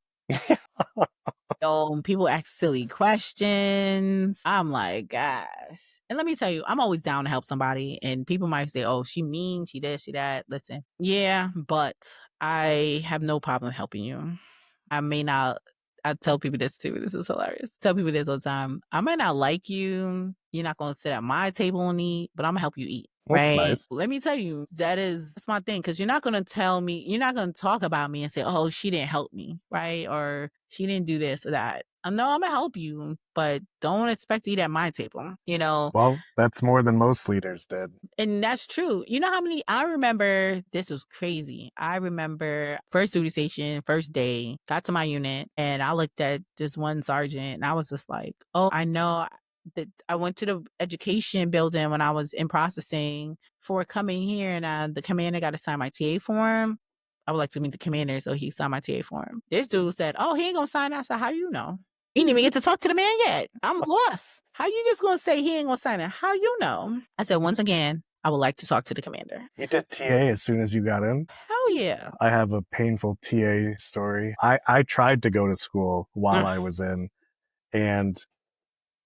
People ask silly questions. I'm like, gosh. And let me tell you, I'm always down to help somebody. And people might say, oh, she mean, she this, she that. Listen, yeah, but I have no problem helping you. I may not, I tell people this too. This is hilarious. Tell people this all the time. I might not like you. You're not going to sit at my table and eat, but I'm going to help you eat. That's Right. nice. Let me tell you, that's my thing. Cause you're not going to tell me, you're not going to talk about me and say, oh, she didn't help me. Right. Or she didn't do this or that. I know I'm going to help you, but don't expect to eat at my table, Well, that's more than most leaders did. And that's true. You know how many, I remember this was crazy. I remember first duty station, first day, got to my unit and I looked at this one sergeant and I was just like, oh, I know that I went to the education building when I was in processing for coming here and the commander got to sign my TA form. I would like to meet the commander, so he signed my TA form. This dude said, oh, he ain't gonna sign it. I said, how you know? He didn't even get to talk to the man yet. I'm lost. How you just gonna say he ain't gonna sign it? How you know? I said, once again, I would like to talk to the commander. You did TA as soon as you got in? Hell yeah. I have a painful TA story. I tried to go to school while I was in, and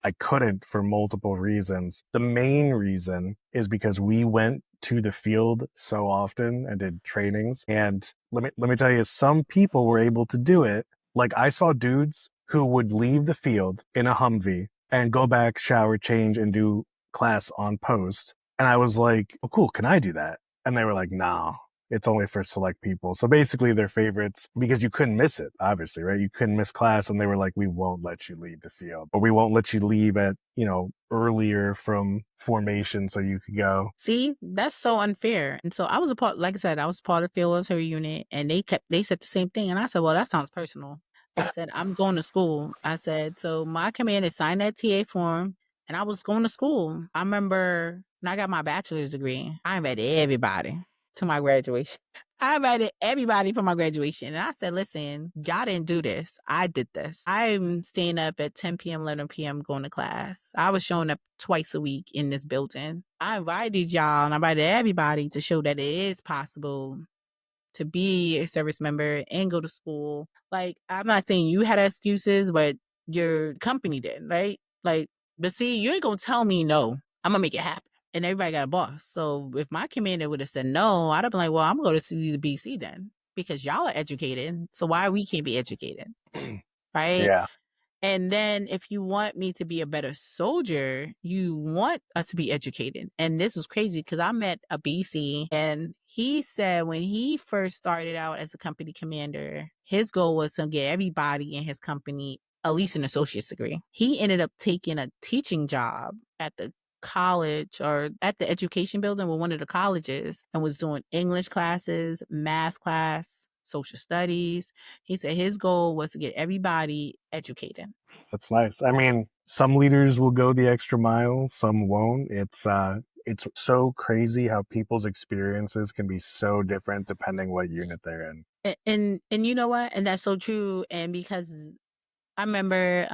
I couldn't for multiple reasons. The main reason is because we went to the field so often and did trainings. And let me tell you, some people were able to do it. Like I saw dudes who would leave the field in a Humvee and go back, shower, change, and do class on post. And I was like, oh, cool, can I do that? And they were like, no, it's only for select people. So basically their favorites, because you couldn't miss it, obviously, right? You couldn't miss class. And they were like, we won't let you leave the field, or we won't let you leave at, earlier from formation so you could go. See, that's so unfair. And so I was a part, like I said, I was part of field military unit, and they said the same thing. And I said, well, that sounds personal. I said, I'm going to school. I said, so my commander signed that TA form, and I was going to school. I remember when I got my bachelor's degree, I invited everybody to my graduation. I invited everybody for my graduation. And I said, listen, y'all didn't do this. I did this. I'm staying up at 10 p.m., 11 p.m. going to class. I was showing up twice a week in this building. I invited y'all and I invited everybody to show that it is possible to be a service member and go to school. Like, I'm not saying you had excuses, but your company did, right? Like, but see, you ain't gonna tell me no. I'm gonna make it happen. And everybody got a boss. So if my commander would have said no, I'd have been like, well, I'm gonna go to see the BC then. Because y'all are educated. So why we can't be educated? Right? Yeah. And then if you want me to be a better soldier, you want us to be educated. And this was crazy because I met a BC and he said when he first started out as a company commander, his goal was to get everybody in his company at least an associate's degree. He ended up taking a teaching job at the college or at the education building with one of the colleges and was doing English classes, math class, social studies. He said his goal was to get everybody educated. That's nice. I mean, some leaders will go the extra mile, some won't. It's so crazy how people's experiences can be so different depending what unit they're in. And you know what? And that's so true. And because I remember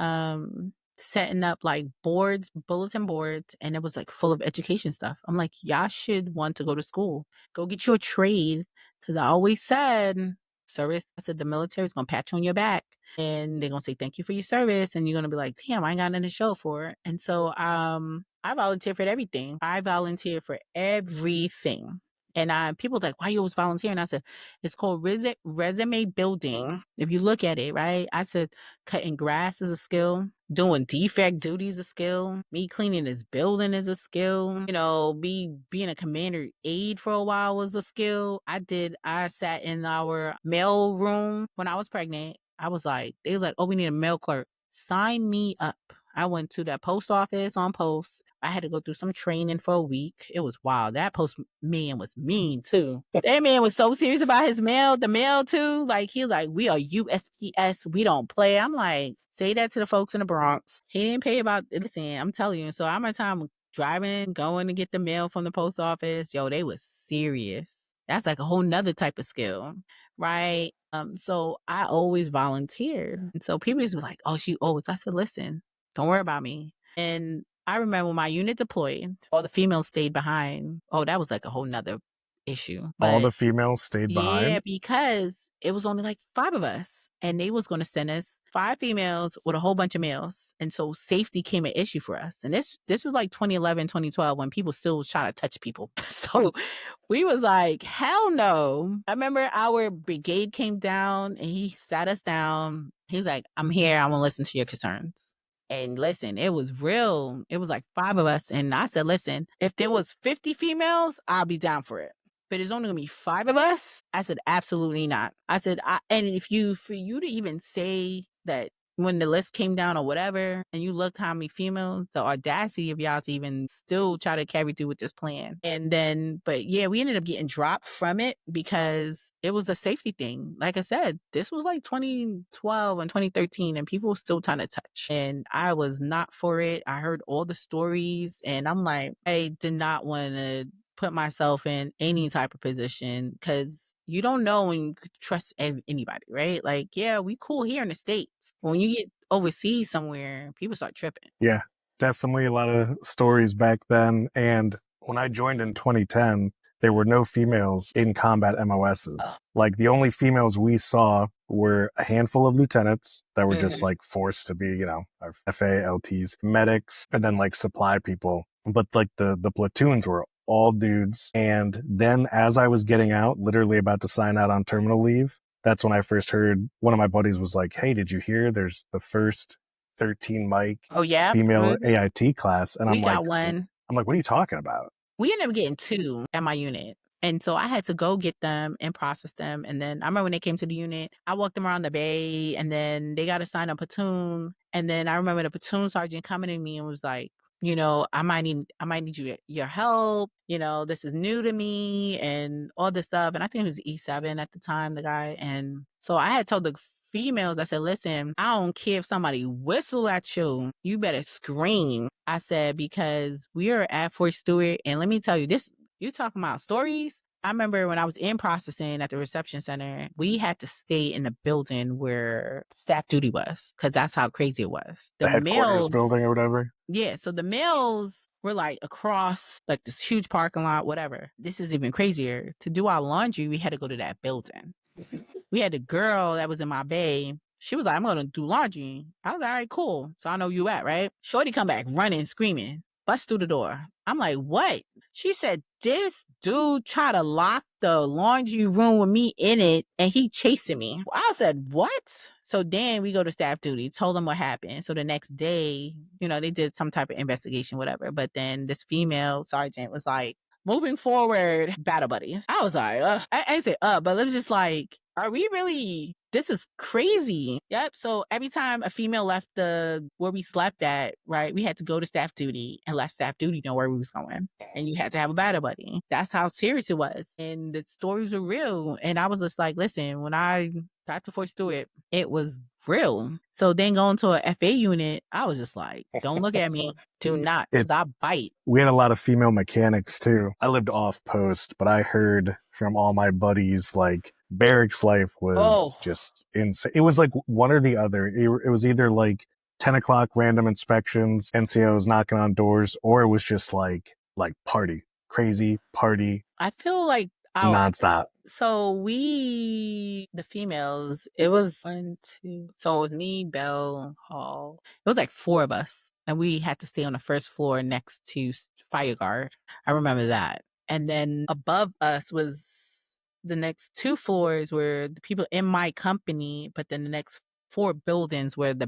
setting up like bulletin boards, and it was like full of education stuff. I'm like, y'all should want to go to school. Go get you a trade. Because I always said, service, I said, the military is going to pat you on your back. And they're going to say, thank you for your service. And you're going to be like, damn, I ain't got nothing to show for it. And so I volunteer for everything. I volunteer for everything. And people like, why you always volunteering? I said, it's called resume building. If you look at it, right? I said, cutting grass is a skill. Doing defect duty is a skill. Me cleaning this building is a skill. Me being a commander aide for a while was a skill. I sat in our mail room when I was pregnant. They was like, oh, we need a mail clerk. Sign me up. I went to that post office on post. I had to go through some training for a week. It was wild. That postman was mean too. That man was so serious about his mail, the mail too. Like he was like, we are USPS. We don't play. I'm like, say that to the folks in the Bronx. He didn't pay about, listen, I'm telling you. So I'm at time driving, going to get the mail from the post office. Yo, they was serious. That's like a whole nother type of skill. Right. So I always volunteered. And so people used to be like, oh, she always. I said, listen, don't worry about me. And I remember when my unit deployed, all the females stayed behind. Oh, that was like a whole nother issue. All the females stayed behind? Yeah, because it was only like 5 of us. And they was going to send us 5 females with a whole bunch of males. And so safety came an issue for us. And this was like 2011, 2012 when people still try to touch people. So we was like, hell no. I remember our brigade came down and he sat us down. He was like, I'm here. I want to listen to your concerns. And listen, it was real. It was like 5 of us. And I said, listen, if there was 50 females, I'll be down for it. But it's only going to be 5 of us. I said, absolutely not. I said, and for you to even say that when the list came down or whatever, and you looked how many females, the audacity of y'all to even still try to carry through with this plan. And then, but yeah, we ended up getting dropped from it because it was a safety thing. Like I said, this was like 2012 and 2013 and people were still trying to touch. And I was not for it. I heard all the stories and I'm like, I did not want to put myself in any type of position because you don't know when you could trust anybody, right? Like, yeah, we cool here in the States. When you get overseas somewhere, people start tripping. Yeah, definitely a lot of stories back then. And when I joined in 2010, there were no females in combat MOSs. Like the only females we saw were a handful of lieutenants that were just like forced to be, you know, our FA, LTs, medics, and then like supply people. But like the platoons were all dudes. And then as I was getting out, literally about to sign out on terminal leave, that's when I first heard one of my buddies was like, hey, did you hear there's the first 13 mic female AIT class? And we got one. I'm like, what are you talking about? We ended up getting 2 at my unit. And so I had to go get them and process them. And then I remember when they came to the unit, I walked them around the bay and then they got assigned a platoon. And then I remember the platoon sergeant coming to me and was like, you know, I might need your help. You know, this is new to me and all this stuff. And I think it was E7 at the time, the guy. And so I had told the females, I said, listen, I don't care if somebody whistle at you, you better scream. I said, because we are at Fort Stewart, and let me tell you this, you talking about stories. I remember when I was in processing at the reception center, we had to stay in the building where staff duty was, because that's how crazy it was. The headquarters building or whatever? Yeah, so the males were like across like this huge parking lot, whatever. This is even crazier. To do our laundry, we had to go to that building. We had the girl that was in my bay. She was like, I'm going to do laundry. I was like, all right, cool. So I know you at, right? Shorty come back running, screaming, bust through the door. I'm like, what? She said, this dude tried to lock the laundry room with me in it, and he chasing me. I said, what? So then we go to staff duty, told them what happened. So the next day, you know, they did some type of investigation, whatever. But then this female sergeant was like, moving forward, battle buddies. I was like, I didn't say but it was just like, are we really, this is crazy. Yep. So every time a female left where we slept at, right, we had to go to staff duty and let staff duty know where we was going. And you had to have a battle buddy. That's how serious it was. And the stories were real. And I was just like, listen, when I got to Fort Stewart, it was real. So then going to a FA unit, I was just like, don't look at me. Do not, because I bite. We had a lot of female mechanics too. I lived off post, but I heard from all my buddies, like, barracks life was just insane. It was like one or the other. It was either like 10 o'clock random inspections, NCOs knocking on doors, or it was just like party, crazy party. I feel like nonstop. So the females, it was 1, 2. So it was me, Belle, Hall. It was like 4 of us. And we had to stay on the first floor next to fire guard. I remember that. And then above us was the next 2 floors were the people in my company, but then the next 4 buildings were the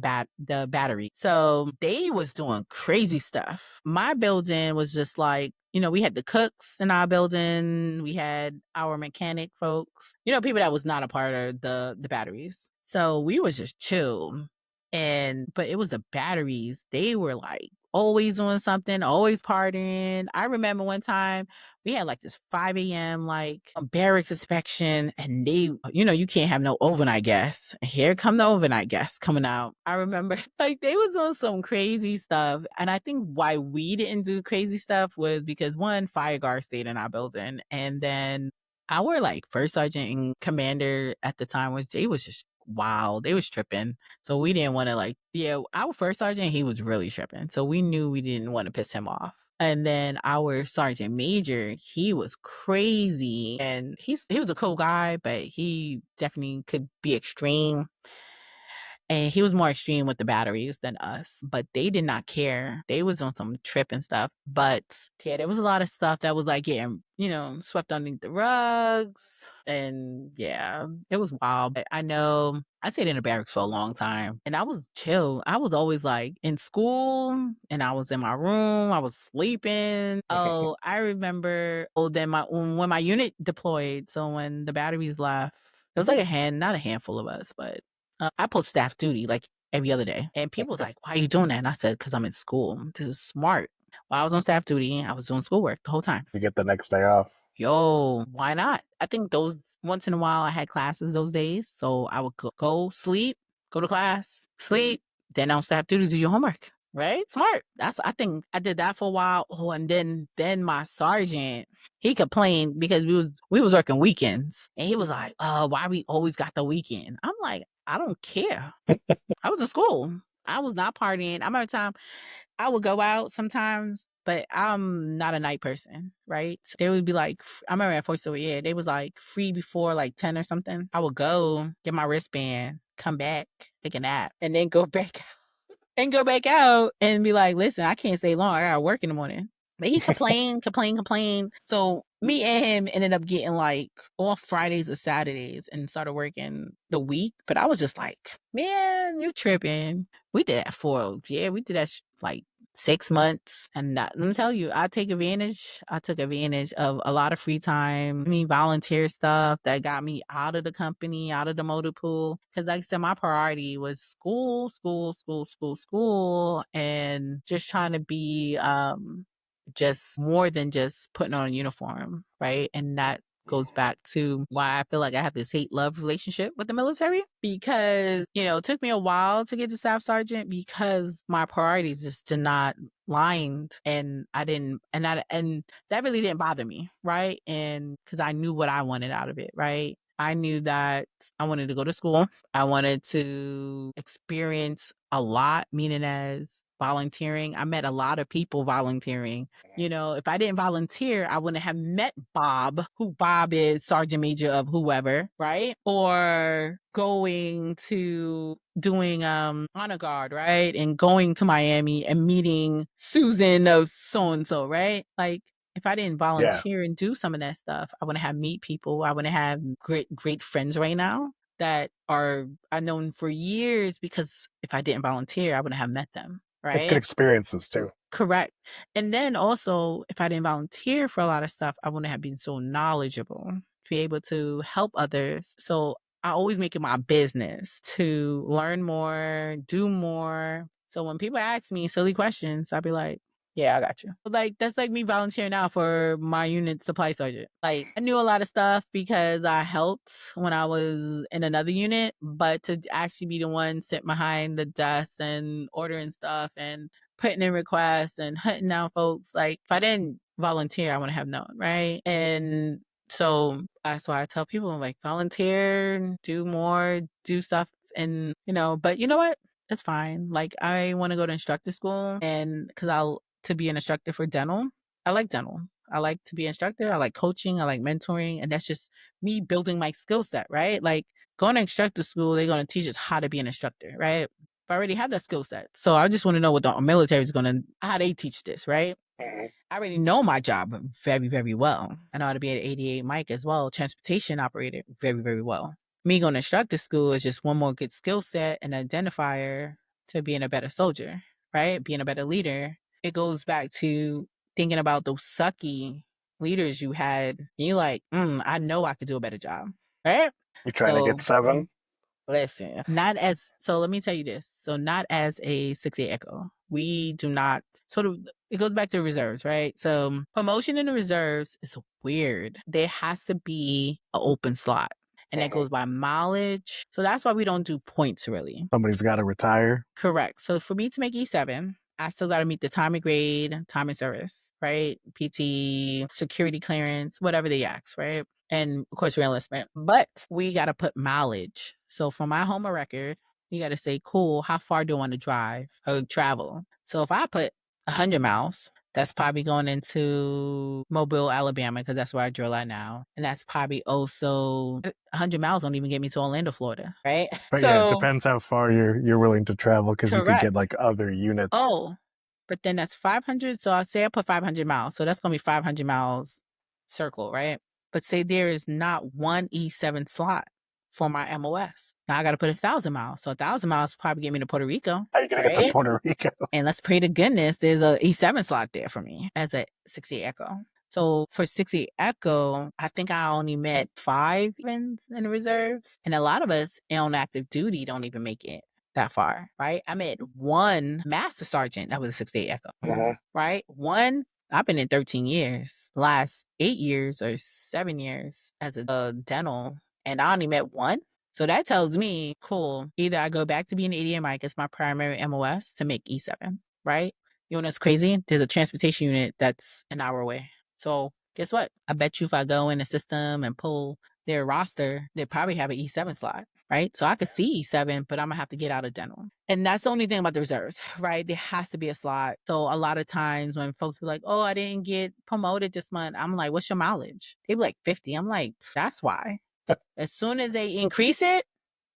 battery. So they was doing crazy stuff. My building was just like, you know, we had the cooks in our building. We had our mechanic folks, you know, people that was not a part of the batteries. So we was just chill. But it was the batteries. They were like always doing something, always partying. I remember one time we had like this 5 a.m. like a barracks inspection, and they, you know, you can't have no overnight guests. Here come the overnight guests coming out. I remember like they was doing some crazy stuff. And I think why we didn't do crazy stuff was because one, fire guard stayed in our building. And then our like first sergeant and commander at the time they was just wow, they was tripping. So we didn't want to our first sergeant, he was really tripping. So we knew we didn't want to piss him off. And then our sergeant major, he was crazy. And he was a cool guy, but he definitely could be extreme. And he was more extreme with the batteries than us, but they did not care. They was on some trip and stuff. But yeah, there was a lot of stuff that was like getting, you know, swept underneath the rugs. And yeah, it was wild. But I know I stayed in the barracks for a long time, and I was chill. I was always like in school, and I was in my room. I was sleeping. Oh, I remember. Then when my unit deployed, so when the batteries left, it was like not a handful of us, but I post staff duty like every other day. And people was like, why are you doing that? And I said, because I'm in school. This is smart. While I was on staff duty, I was doing schoolwork the whole time. You get the next day off. Yo, why not? I think those once in a while I had classes those days. So I would go sleep, go to class, sleep, then on staff duty do your homework. Right? Smart. I think I did that for a while. Oh, and then my sergeant, he complained because we was working weekends. And he was like, why we always got the weekend? I'm like, I don't care. I was in school. I was not partying. I remember time I would go out sometimes but I'm not a night person, right? So they would be like, I remember at first, they was like free before like 10 or something. I would go get my wristband, come back, take a nap, and then go back and be like, listen, I can't stay long. I gotta work in the morning. But he complained. So me and him ended up getting like off Fridays or Saturdays and started working the week. But I was just like, man, you're tripping. We did that we did that like 6 months. And let me tell you, I took advantage of a lot of free time, volunteer stuff that got me out of the company, out of the motor pool. Because like I said, my priority was school, and just trying to be just more than just putting on a uniform, right? And that goes back to why I feel like I have this hate-love relationship with the military, because, it took me a while to get to staff sergeant because my priorities just did not lined, and I didn't, and that really didn't bother me, right? And because I knew what I wanted out of it, right? I knew that I wanted to go to school. I wanted to experience a lot, meaning as volunteering. I met a lot of people volunteering. If I didn't volunteer, I wouldn't have met Bob, who Bob is sergeant major of whoever, right? Or going to doing honor guard, right? And going to Miami and meeting Susan of so and so, right? Like, if I didn't volunteer and do some of that stuff, I wouldn't have meet people. I wouldn't have great friends right now that are I've known for years, because if I didn't volunteer, I wouldn't have met them, right? It's good experiences too. Correct. And then also, if I didn't volunteer for a lot of stuff, I wouldn't have been so knowledgeable to be able to help others. So I always make it my business to learn more, do more. So when people ask me silly questions, I'll be like, yeah, I got you. Like, that's like me volunteering now for my unit supply sergeant. Like, I knew a lot of stuff because I helped when I was in another unit, but to actually be the one sitting behind the desk and ordering stuff and putting in requests and hunting down folks, like, if I didn't volunteer, I wouldn't have known, right? And so that's why I tell people, like, volunteer, do more, do stuff. And, but you know what? It's fine. Like, I want to go to instructor school, and because to be an instructor for dental. I like dental. I like to be an instructor. I like coaching. I like mentoring. And that's just me building my skill set, right? Like, going to instructor school, they're going to teach us how to be an instructor, right? I already have that skill set. So I just want to know what the military is how they teach this, right? I already know my job very, very well. I know how to be an 88 mic as well, transportation operator very, very well. Me going to instructor school is just one more good skill set and identifier to being a better soldier, right? Being a better leader. It goes back to thinking about those sucky leaders you had. And you're like, I know I could do a better job, right? You're trying to get 7? Listen, so let me tell you this. So not as a 6A Echo. We do not it goes back to reserves, right? So promotion in the reserves is weird. There has to be an open slot. And that goes by mileage. So that's why we don't do points, really. Somebody's got to retire. Correct. So for me to make E7, I still got to meet the time of grade, time of service, right? PT, security clearance, whatever they ask, right? And of course, reenlistment. But we got to put mileage. So for my home of record, you got to say, cool, how far do I want to drive or travel? So if I put 100 miles, that's probably going into Mobile, Alabama, because that's where I drill at now. And that's probably also 100 miles don't even get me to Orlando, Florida, right? But yeah, it depends how far you're willing to travel, because you could get like other units. Oh, but then that's 500. So I'll say I put 500 miles. So that's going to be 500 miles circle, right? But say there is not one E7 slot for my MOS. Now I got to put 1,000 miles. So 1,000 miles probably get me to Puerto Rico. How are you going to get to Puerto Rico? And let's pray to goodness there's a E7 slot there for me as a 60 Echo. So for 60 Echo, I think I only met 5 events in the reserves. And a lot of us on active duty don't even make it that far, right? I met 1 master sergeant that was a 68 Echo, right? 1. I've been in 13 years, last 8 years or 7 years as a dental, and I only met 1. So that tells me, cool, either I go back to being an ADM mic as my primary MOS to make E7, right? You know what's crazy? There's a transportation unit that's an hour away. So guess what? I bet you if I go in the system and pull their roster, they probably have an E7 slot. right? So I could see E7, but I'm gonna have to get out of dental. And that's the only thing about the reserves, right? There has to be a slot. So a lot of times when folks be like, oh, I didn't get promoted this month, I'm like, what's your mileage? They be like 50. I'm like, that's why. As soon as they increase it,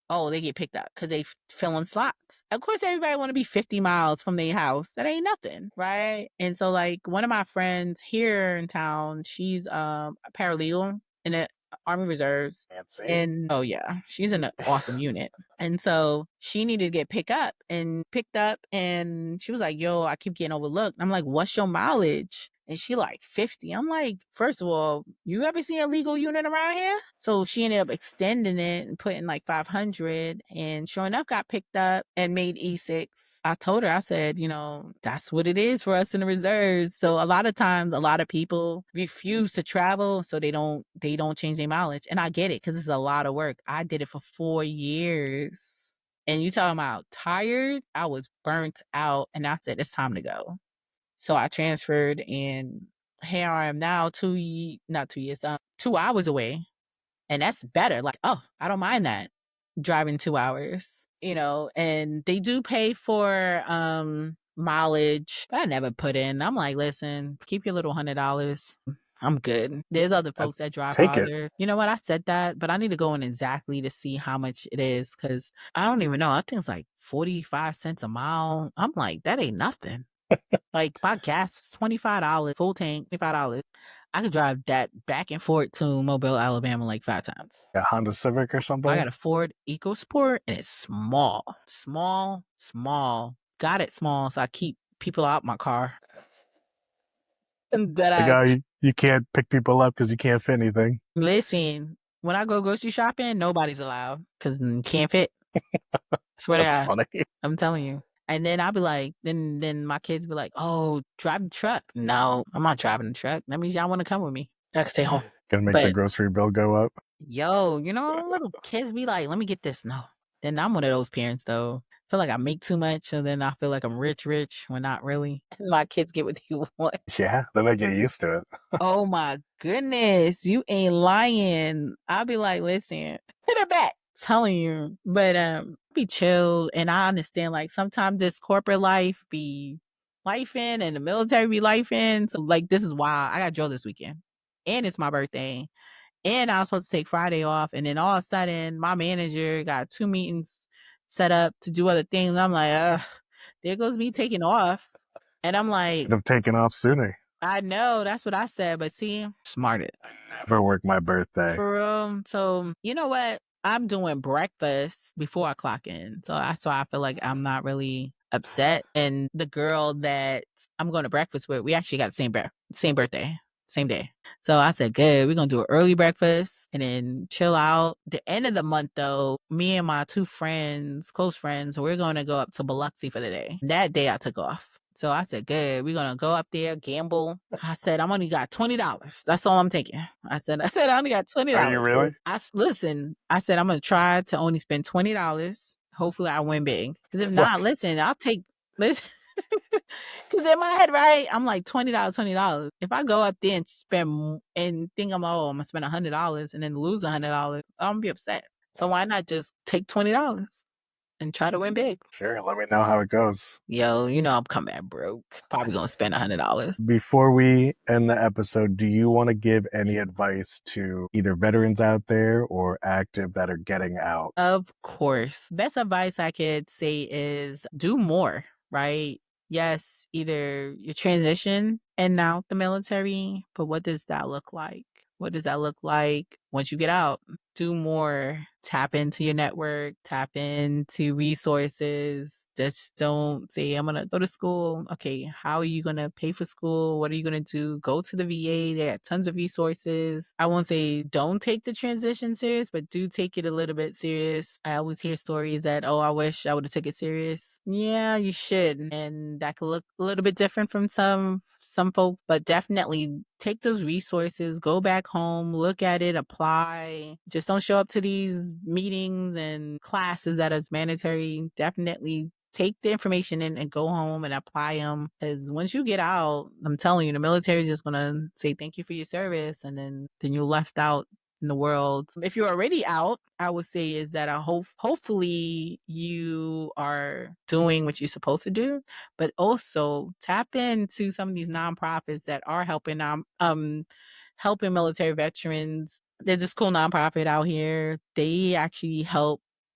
oh, they get picked up because they fill in slots. Of course, everybody want to be 50 miles from their house. That ain't nothing, right? And so, like, one of my friends here in town, she's a paralegal in the Army Reserves. Fancy. And oh yeah, she's in an awesome unit. And so she needed to get picked up, and she was like, yo, I keep getting overlooked. I'm like, what's your mileage? And she like 50. I'm like, first of all, you ever seen a legal unit around here? So she ended up extending it and putting like 500, and sure enough got picked up and made E6. I told her, I said, you know, that's what it is for us in the reserves. So a lot of times, a lot of people refuse to travel, so they don't change their mileage. And I get it, because it's a lot of work. I did it for 4 years. And you talking about tired? I was burnt out, and I said, it's time to go. So I transferred, and here I am now, 2 hours away. And that's better. Like, oh, I don't mind that, driving 2 hours, you know, and they do pay for mileage, but I never put in. I'm like, listen, keep your little $100. I'm good. There's other folks that drive Take it. farther. You know what? I said that, but I need to go in exactly to see how much it is, because I don't even know. I think it's like 45 cents a mile. I'm like, that ain't nothing. Like, my gas is $25, full tank, $25. I could drive that back and forth to Mobile, Alabama like 5 times. A Honda Civic or something? I got a Ford EcoSport, and it's small. Got it small, so I keep people out my car. Like, you can't pick people up because you can't fit anything. Listen, when I go grocery shopping, nobody's allowed because can't fit. Swear to That's God. funny. I'm telling you. And then I'll be like, then my kids be like, oh, drive the truck. No, I'm not driving the truck. That means y'all want to come with me. I can stay home. Gonna make the grocery bill go up. Yo, you know, little kids be like, let me get this. No. Then I'm one of those parents, though. I feel like I make too much, and then I feel like I'm rich when not really. My kids get what they want. Yeah, then they get used to it. Oh my goodness, you ain't lying. I'll be like, listen, put it back. Telling you. But be chill, and I understand, like, sometimes this corporate life be lifing and the military be lifing. So like, this is why I got drill this weekend. And it's my birthday. And I was supposed to take Friday off, and then all of a sudden my manager got 2 meetings set up to do other things. I'm like, there goes me taking off. And I'm like, Could have taken off sooner. I know, that's what I said, but see, smarted. I never work my birthday. For real. So you know what? I'm doing breakfast before I clock in. So I feel like I'm not really upset. And the girl that I'm going to breakfast with, we actually got the same birthday, same day. So I said, good, we're going to do an early breakfast and then chill out. The end of the month, though, me and my 2 friends, close friends, we're going to go up to Biloxi for the day. That day I took off. So I said, good, we're going to go up there, gamble. I said, I'm only got $20. That's all I'm taking. I said, I only got $20. Are you really? Listen, I said, I'm going to try to only spend $20. Hopefully I win big. Because if not, listen, listen. Because in my head, right, I'm like, $20. If I go up there and spend and think I'm going to spend $100 and then lose $100, I'm going to be upset. So why not just take $20 and try to win big? Sure, let me know how it goes. Yo, you know I'm coming back broke. Probably going to spend $100. Before we end the episode, do you want to give any advice to either veterans out there or active that are getting out? Of course. Best advice I could say is do more, right? Yes, either you transition and now the military, but what does that look like? What does that look like once you get out? Do more. Tap into your network, tap into resources. Just don't say, I'm going to go to school. Okay, how are you going to pay for school? What are you going to do? Go to the VA. They have tons of resources. I won't say don't take the transition serious, but do take it a little bit serious. I always hear stories that, oh, I wish I would have taken it serious. Yeah, you should. And that could look a little bit different from some folks, but definitely take those resources, go back home, look at it, apply. Just don't show up to these meetings and classes that is mandatory. Definitely take the information in and go home and apply them. Because once you get out, I'm telling you, the military is just going to say thank you for your service. And then you're left out in the world. If you're already out, I would say is that hopefully you are doing what you're supposed to do, but also tap into some of these nonprofits that are helping military veterans. There's this cool nonprofit out here. They actually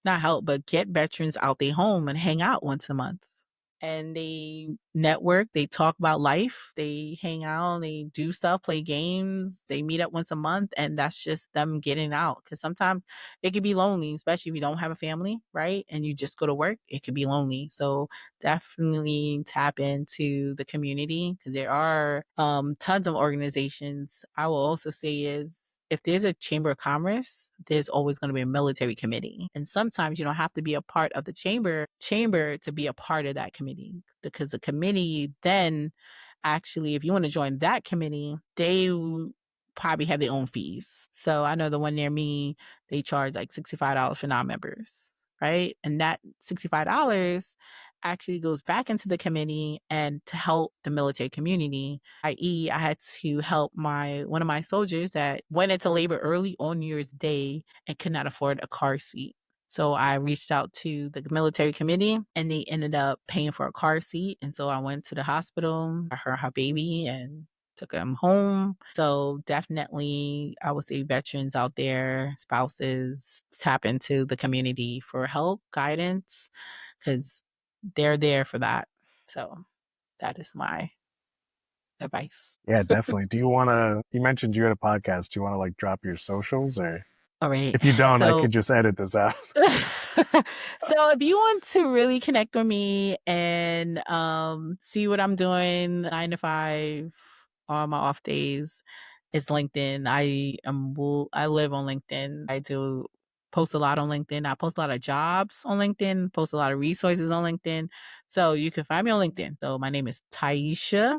not help, but get veterans out their home and hang out once a month. And they network, they talk about life, they hang out, they do stuff, play games, they meet up once a month, and that's just them getting out. Because sometimes it can be lonely, especially if you don't have a family, right? And you just go to work, it can be lonely. So definitely tap into the community because there are tons of organizations. I will also say is if there's a chamber of commerce, there's always going to be a military committee. And sometimes you don't have to be a part of the chamber to be a part of that committee, because the committee then actually, if you want to join that committee, they probably have their own fees. So I know the one near me, they charge like $65 for non-members, right? And that $65 actually goes back into the committee and to help the military community, i.e. I had to help one of my soldiers that went into labor early on New Year's Day and could not afford a car seat. So I reached out to the military committee and they ended up paying for a car seat. And so I went to the hospital, I heard her baby and took him home. So definitely, I would say veterans out there, spouses, tap into the community for help, guidance, because they're there for that. So that is my advice. Yeah, definitely. You mentioned you had a podcast. Do you want to like drop your socials, or All right. if you don't, I So could just edit this out. so if you want to really connect with me and see what I'm doing 9 to 5 on my off days, it's LinkedIn. I live on LinkedIn. I do post a lot on LinkedIn. I post a lot of jobs on LinkedIn, post a lot of resources on LinkedIn. So you can find me on LinkedIn. So my name is Tyeshia,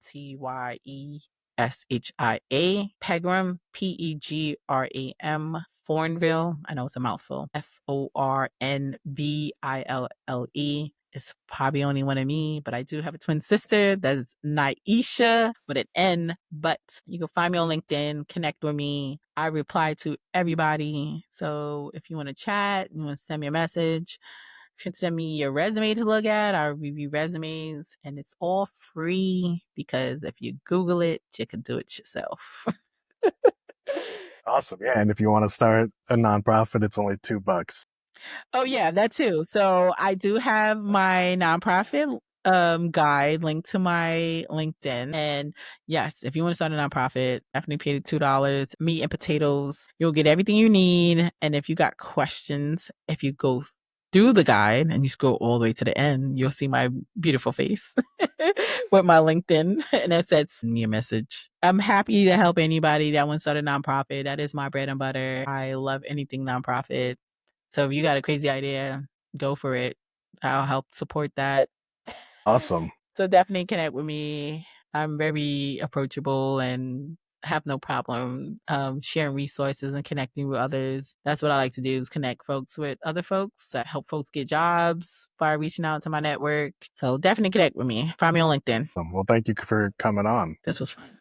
Tyeshia Pegram, Pegram, Thornville. I know it's a mouthful. Fornville. It's probably only one of me, but I do have a twin sister that's Naisha with an N. But you can find me on LinkedIn, connect with me. I reply to everybody. So if you want to chat, you want to send me a message, you can send me your resume to look at. I review resumes and it's all free because if you Google it, you can do it yourself. Awesome. Yeah. And if you want to start a nonprofit, it's only $2. Oh yeah, that too. So I do have my nonprofit guide linked to my LinkedIn. And yes, if you want to start a nonprofit, definitely pay the $2. Meat and potatoes. You'll get everything you need. And if you got questions, if you go through the guide and you scroll all the way to the end, you'll see my beautiful face with my LinkedIn. And it says send me a message. I'm happy to help anybody that wants to start a nonprofit. That is my bread and butter. I love anything nonprofit. So if you got a crazy idea, go for it. I'll help support that. Awesome. So definitely connect with me. I'm very approachable and have no problem sharing resources and connecting with others. That's what I like to do is connect folks with other folks, help folks get jobs by reaching out to my network. So definitely connect with me. Find me on LinkedIn. Well, thank you for coming on. This was fun.